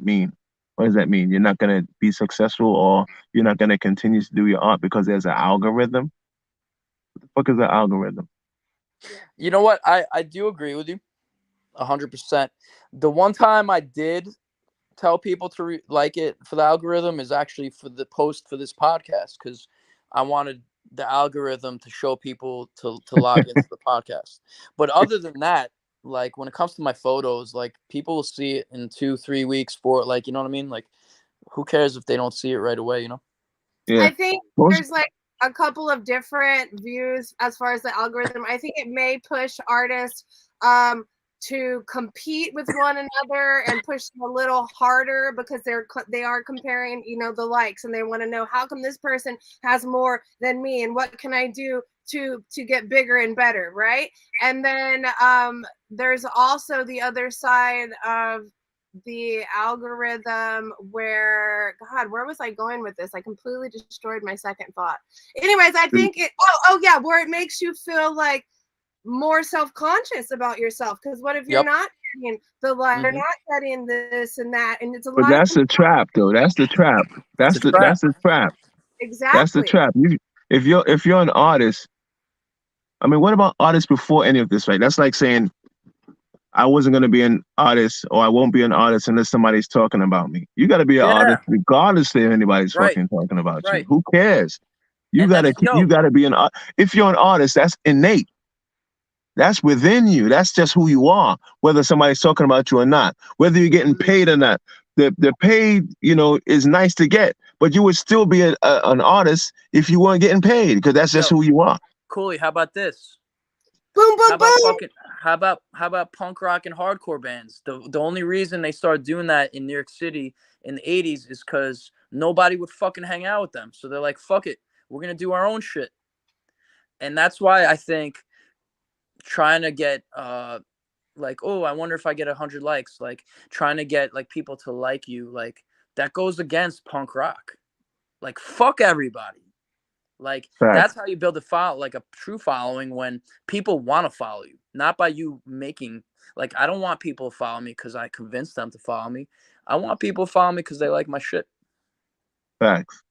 mean? What does that mean? You're not gonna be successful, or you're not gonna continue to do your art because there's an algorithm? What the fuck is an algorithm? You know what? I do agree with you 100%. The one time I did tell people to like it for the algorithm is actually for the post for this podcast, because I wanted the algorithm to show people to log into the podcast. But other than that, like when it comes to my photos, like people will see it in 2-3 weeks for like, you know what I mean? Like who cares if they don't see it right away, you know? Yeah. I think there's like a couple of different views as far as the algorithm. I think it may push artists to compete with one another and push them a little harder because they are comparing, you know, the likes, and they want to know how come this person has more than me and what can I do to get bigger and better, right? And then there's also the other side of the algorithm where, God, where was I going with this? I completely destroyed my second thought. Anyways, I think yeah, where it makes you feel like more self-conscious about yourself, because what if you're not getting the like, you're not getting this and that, and it's a But lot that's of the trap, though. That's the trap. That's the trap. exactly. That's the trap. If you're an artist, I mean, what about artists before any of this, right? That's like saying I wasn't going to be an artist, or I won't be an artist unless somebody's talking about me. You got to be an artist regardless if anybody's fucking talking about you. Who cares? You gotta be an. If you're an artist, that's innate. That's within you. That's just who you are, whether somebody's talking about you or not, whether you're getting paid or not. The paid, you know, is nice to get, but you would still be an artist if you weren't getting paid, because that's just who you are. Coolie, how about this? Boom, boom, boom. How about punk rock and hardcore bands? The only reason they started doing that in New York City in the 80s is because nobody would fucking hang out with them. So they're like, fuck it, we're gonna do our own shit. And that's why I think trying to get like, oh, I wonder if I get 100 likes, like trying to get like people to like you, like that goes against punk rock. Like fuck everybody. Like that's how you build a true following, when people want to follow you, not by you making, like, I don't want people to follow me because I convinced them to follow me. I want people to follow me because they like my shit. Facts.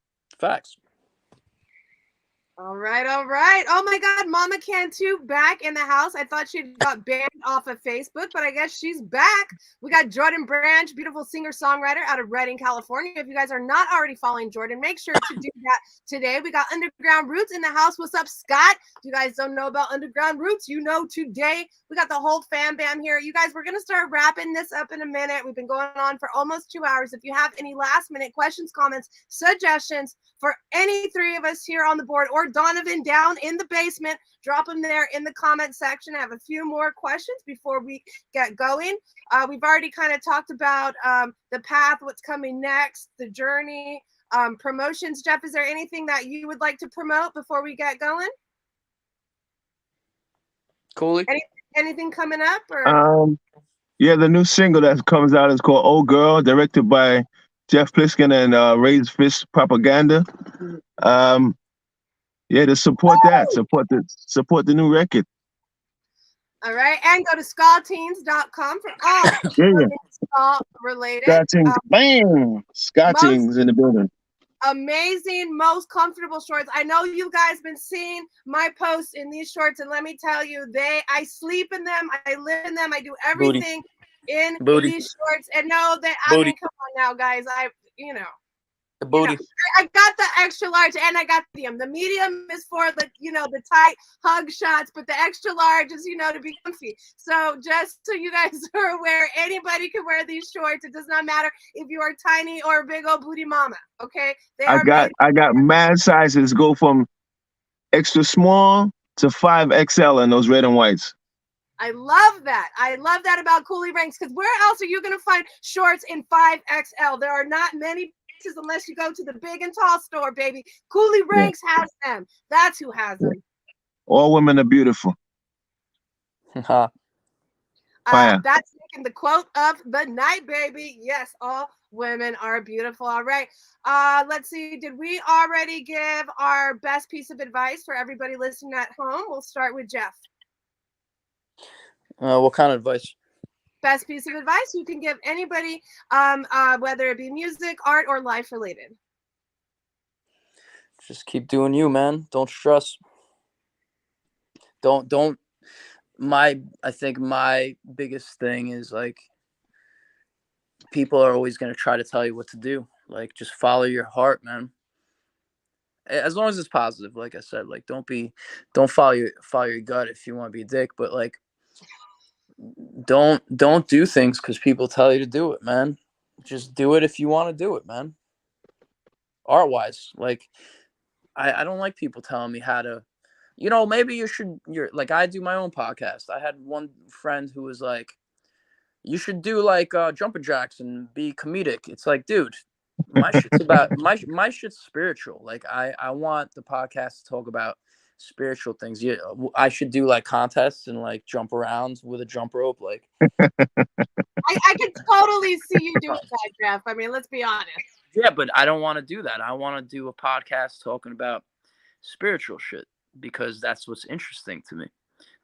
All right, all right. Oh my God, Mama Cantu back in the house. I thought she got banned off of Facebook, but I guess she's back. We got Jordan Branch, beautiful singer-songwriter out of Redding, California. If you guys are not already following Jordan, make sure to do that today. We got Underground Roots in the house. What's up, Scott? If you guys don't know about Underground Roots, you know today. We got the whole fam bam here. You guys, we're going to start wrapping this up in a minute. We've been going on for almost 2 hours. If you have any last-minute questions, comments, suggestions for any three of us here on the board, or Donovan down in the basement, drop them there in the comment section. I have a few more questions before we get going. We've already kind of talked about the path, what's coming next, the journey, promotions. Jeff, is there anything that you would like to promote before we get going? Coolie? Anything coming up? Or yeah, the new single that comes out is called "Oh Girl," directed by Jeff Pliskin and Raised Fish Propaganda. Yeah, to support that, support the new record. All right, and go to skateens.com for all ska related. Skatings in the building. Amazing, most comfortable shorts. I know you guys been seeing my posts in these shorts, and let me tell you, I sleep in them, I live in them, I do everything in these shorts. And no, that I mean, come on now, guys. The booty. I got the extra large and I got the medium. The medium is for the the tight hug shots, but the extra large is to be comfy. So just so you guys are aware, anybody can wear these shorts. It does not matter if you are tiny or a big old booty mama. Okay, I got mad sizes, go from extra small to 5XL in those red and whites. I love that. I love that about Coolie Ranx, because where else are you going to find shorts in 5XL? There are not many places unless you go to the big and tall store, baby. Coolie Ranx has them. That's who has them. All women are beautiful. That's the quote of the night, baby. Yes, all women are beautiful. All right. Let's see. Did we already give our best piece of advice for everybody listening at home? We'll start with Jeff. What kind of advice? Best piece of advice you can give anybody, whether it be music, art, or life related. Just keep doing you, man. Don't stress. Don't. I think my biggest thing is, like, people are always going to try to tell you what to do. Like, just follow your heart, man. as long as it's positive, like I said, like don't follow your gut if you want to be a dick, but like don't do things because people tell you to do it, man. Just do it if you want to do it, man. Art wise, like I don't like people telling me how to, maybe you're like, I do my own podcast. I had one friend who was like, you should do like jumping jacks and be comedic. It's like, dude, my shit's about my shit's spiritual. Like I want the podcast to talk about spiritual things. Yeah, I should do like contests and like jump around with a jump rope. Like I can totally see you doing that, Jeff. I mean, let's be honest. yeah, but I don't want to do that. I want to do a podcast talking about spiritual shit because that's what's interesting to me.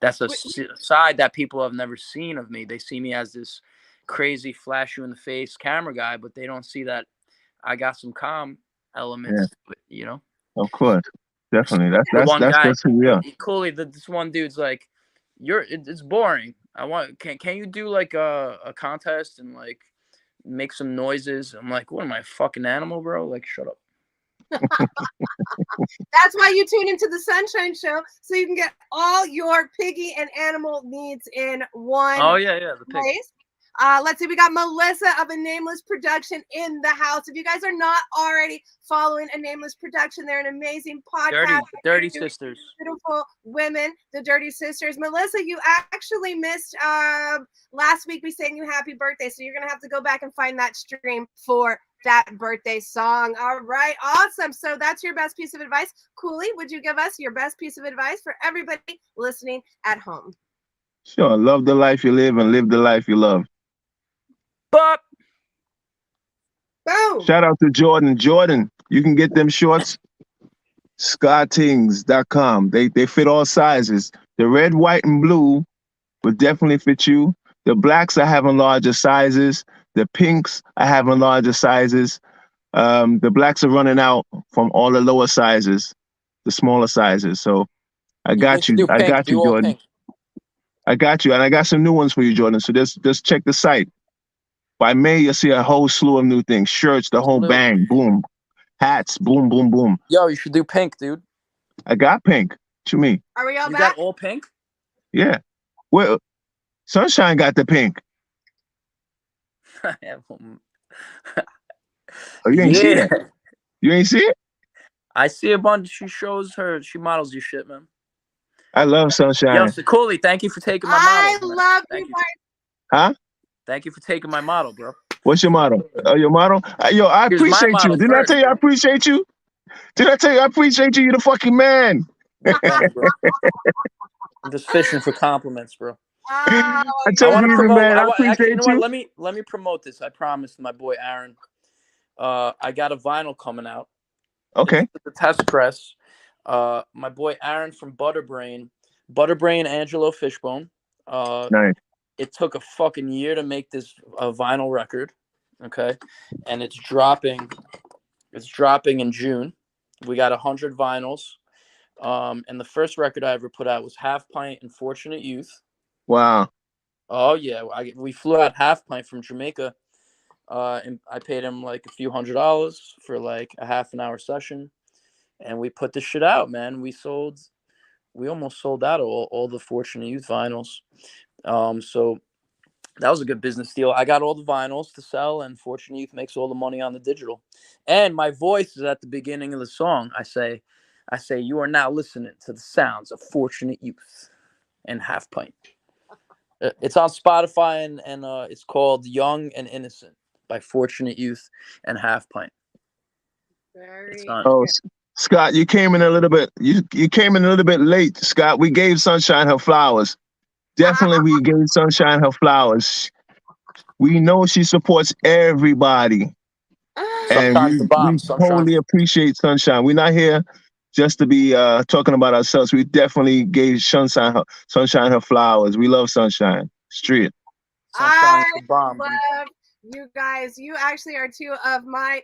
That's a side that people have never seen of me. They see me as this crazy, flash you in the face camera guy, but they don't see that I got some calm elements. Yeah. Of course, definitely. That's guy, who we are. Coolie, this one dude's like, it's boring. Can you do like a contest and like make some noises? I'm like, what am I, a fucking animal, bro? Like, shut up. That's why you tune into the Sunshine Show, so you can get all your piggy and animal needs in one the pig. place. Let's see, we got Melissa of A Nameless Production in the house. If you guys are not already following A Nameless Production, they're an amazing podcast. Dirty Sisters. Beautiful women, the Dirty Sisters. Melissa, you actually missed last week. We sang you happy birthday, so you're going to have to go back and find that stream for that birthday song. All right, awesome. So that's your best piece of advice. Coolie, would you give us your best piece of advice for everybody listening at home? Sure. Love the life you live and live the life you love. But boom. Shout out to Jordan. Jordan, you can get them shorts. Scottings.com. They fit all sizes. The red, white, and blue will definitely fit you. The blacks I have in larger sizes. The pinks I have in larger sizes. The blacks are running out from all the lower sizes, the smaller sizes. So I got you. I got you, Jordan. I got you. And I got some new ones for you, Jordan. So just check the site. By May, you'll see a whole slew of new things. Shirts, the whole bang, boom. Hats, boom, boom, boom. Yo, you should do pink, dude. I got pink. What you mean? Are we all you back? Got all pink? Yeah. Well, Sunshine got the pink. Oh, you ain't see it? You ain't see it? I see a bunch. She models your shit, man. I love Sunshine. Yo, so Coolie, thank you for taking my model. I love you, guys. Huh? Thank you for taking my model, bro. What's your model? Your model? Yo, I appreciate you. Didn't I tell you I appreciate you? Did I tell you I appreciate you? You're the fucking man. I'm just fishing for compliments, bro. I told you, man. I appreciate you. Let me promote this. I promised my boy Aaron. I got a vinyl coming out. Okay. It's the test press. My boy Aaron from Butterbrain Angelo Fishbone. Nice. It took a fucking year to make this vinyl record, okay, and it's dropping in June. We got 100 vinyls, and the first record I ever put out was Half Pint and Fortunate Youth. Wow. Oh yeah, we flew out Half Pint from Jamaica, and I paid him like a few $100s for like a half an hour session, and we put this shit out, man. We almost sold out all the Fortunate Youth vinyls. So that was a good business deal. I got all the vinyls to sell, and Fortunate Youth makes all the money on the digital. And my voice is at the beginning of the song. I say, you are now listening to the sounds of Fortunate Youth and Half Pint. It's on Spotify, and it's called Young and Innocent by Fortunate Youth and Half Pint. Scott, you came in a little bit. You came in a little bit late, Scott. We gave Sunshine her flowers. Definitely, we gave Sunshine her flowers. We know she supports everybody. And we totally appreciate Sunshine. We're not here just to be talking about ourselves. We definitely gave Sunshine her flowers. We love Sunshine. Street. I love you guys. You actually are two of my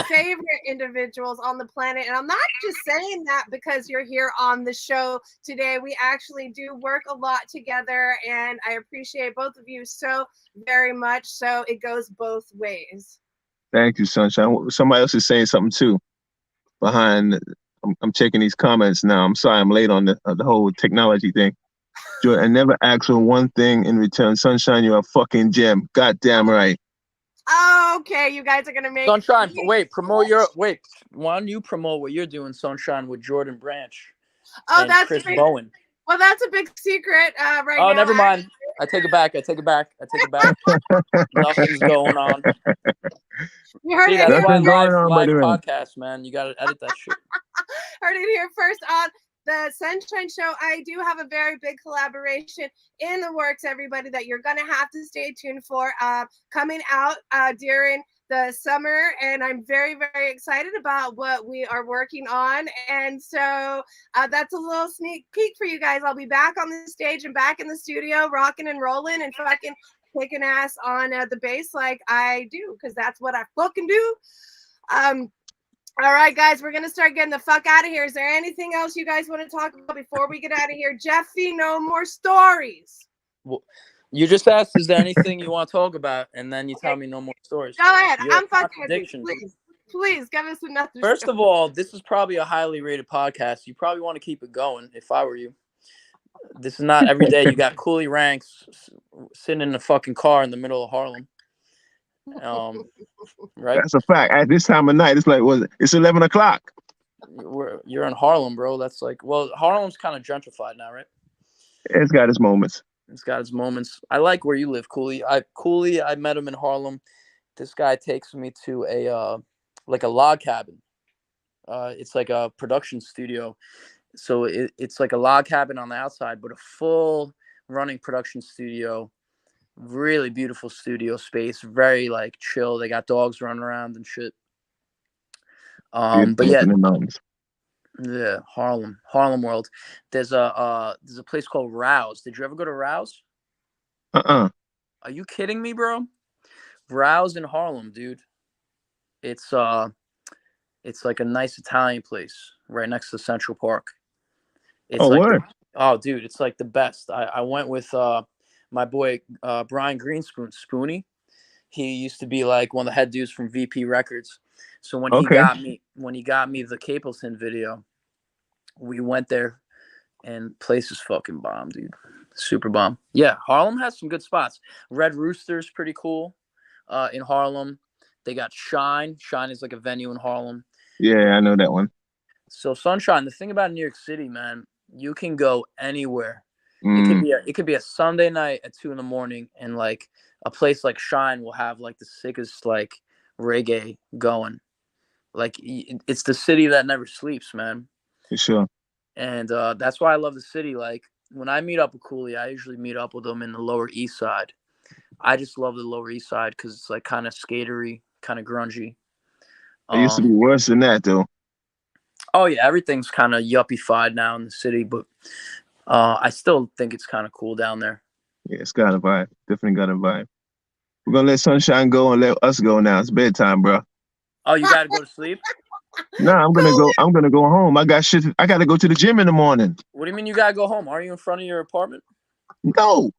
favorite individuals on the planet, and I'm not just saying that because you're here on the show today. We actually do work a lot together, and I appreciate both of you so very much. So it goes both ways. Thank you, Sunshine. Somebody else is saying something too behind I'm checking these comments now. I'm sorry I'm late on the whole technology thing. Jordan, I never asked for one thing in return. Sunshine, you're a fucking gem. Goddamn right. Okay, you guys are gonna make Sunshine. Wait, why don't you promote what you're doing, Sunshine, with Jordan Branch and that's Chris big. Bowen? Well, that's a big secret right Oh, now. never mind. I take it back. Nothing's going on. You heard See, it that's here. why Nothing going on, by live the way. podcast, man. You gotta edit that shit. Heard it here first on the Sunshine Show. I do have a very big collaboration in the works, everybody, that you're gonna have to stay tuned for. Coming out during the summer, and I'm very, very excited about what we are working on. And so that's a little sneak peek for you guys. I'll be back on the stage and back in the studio, rocking and rolling and fucking kicking ass on the bass like I do, because that's what I fucking do. All right, guys, we're gonna start getting the fuck out of here. Is there anything else you guys want to talk about before we get out of here? Jeffy, no more stories. Well, you just asked, is there anything you want to talk about, and then you tell me no more stories. Go ahead. You're I'm a fucking with you. contradiction. Please give us another First story. of all, this is probably a highly rated podcast. You probably want to keep it going. If I were you, this is not every day. You got Coolie Ranx sitting in a fucking car in the middle of Harlem. Right? That's a fact. At this time of night, it's like, it's 11 o'clock. You're in Harlem, bro. That's like, well, Harlem's kind of gentrified now, right? It's got its moments. It's got its moments. I like where you live, Coolie. I met him in Harlem. This guy takes me to a log cabin. It's like a production studio. So it's like a log cabin on the outside, but a full running production studio. Really beautiful studio space. Very like chill. They got dogs running around and shit. But yeah, yeah, Harlem World. There's a place called Rouse. Did you ever go to Rouse? Are you kidding me, bro? Rouse in Harlem, dude. It's like a nice Italian place right next to Central Park. It's dude, it's like the best. I went with my boy Brian Greenspoon, Spoonie. He used to be like one of the head dudes from VP Records. So when he got me the Capleton video, we went there, and place is fucking bomb, dude. Super bomb. Yeah, Harlem has some good spots. Red Rooster's pretty cool. In Harlem, they got Shine. Shine is like a venue in Harlem. Yeah, I know that one. So Sunshine, the thing about New York City, man, you can go anywhere. It could be a Sunday night at 2 a.m, and like a place like Shine will have like the sickest like reggae going. Like it's the city that never sleeps, man. For sure. And that's why I love the city. Like when I meet up with Coolie, I usually meet up with him in the Lower East Side. I just love the Lower East Side because it's like kind of skatery, kind of grungy. It used to be worse than that, though. Oh yeah, everything's kind of yuppie-fied now in the city, but I still think it's kind of cool down there. Yeah, it's got a vibe. Definitely got a vibe. We're gonna let Sunshine go and let us go now. It's bedtime, bro. Oh, you gotta go to sleep? No, I'm gonna go home. I got shit. I gotta go to the gym in the morning. What do you mean you gotta go home? Are you in front of your apartment? No.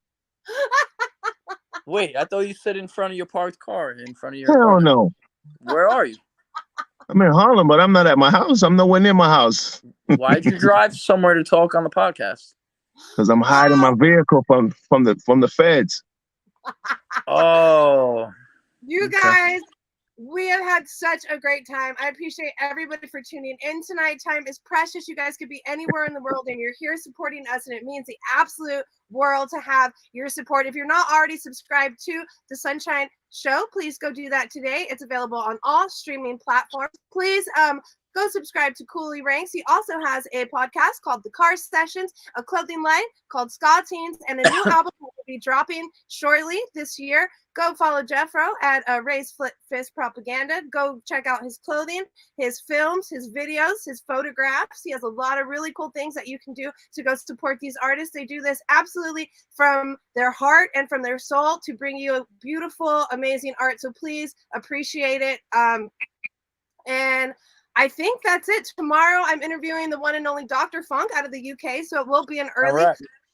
Wait, I thought you said in front of your parked car, in front of your Hell apartment. no. Where are you? I'm in Harlem, but I'm not at my house. I'm nowhere near my house. Why'd you drive somewhere to talk on the podcast? Because I'm hiding my vehicle from the feds. Oh. You guys, we have had such a great time. I appreciate everybody for tuning in tonight. Time is precious. You guys could be anywhere in the world, and you're here supporting us, and it means the absolute world to have your support. If you're not already subscribed to the Sunshine Show, please go do that today. It's available on all streaming platforms. Please go subscribe to Coolie Ranx. He also has a podcast called The Car Sessions, a clothing line called Ska Teens, and a new album will be dropping shortly this year. Go follow Jeffro at Raise Fist Propaganda. Go check out his clothing, his films, his videos, his photographs. He has a lot of really cool things that you can do to go support these artists. They do this absolutely from their heart and from their soul to bring you beautiful, amazing art. So please appreciate it. And I think that's it. Tomorrow I'm interviewing the one and only Dr. Funk out of the UK. So it will be an early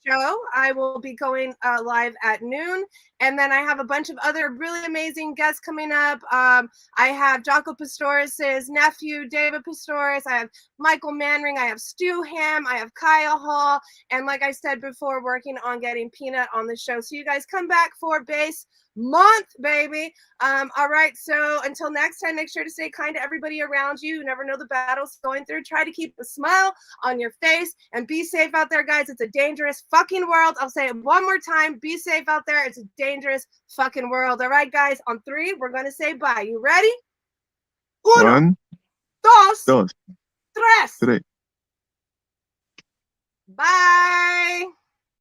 show. I will be going live at noon. And then I have a bunch of other really amazing guests coming up. I have Jaco Pastoris' nephew, David Pastoris. I have Michael Manring. I have Stu Ham. I have Kyle Hall. And like I said before, working on getting Peanut on the show. So you guys come back for base month, baby. All right, so until next time, make sure to stay kind to everybody around you. You never know the battles going through. Try to keep a smile on your face and be safe out there, guys. It's a dangerous fucking world. I'll say it one more time. Be safe out there. It's a dangerous fucking world. All right, guys, on 3, we're going to say bye. You ready? 1, 2, 3. Bye.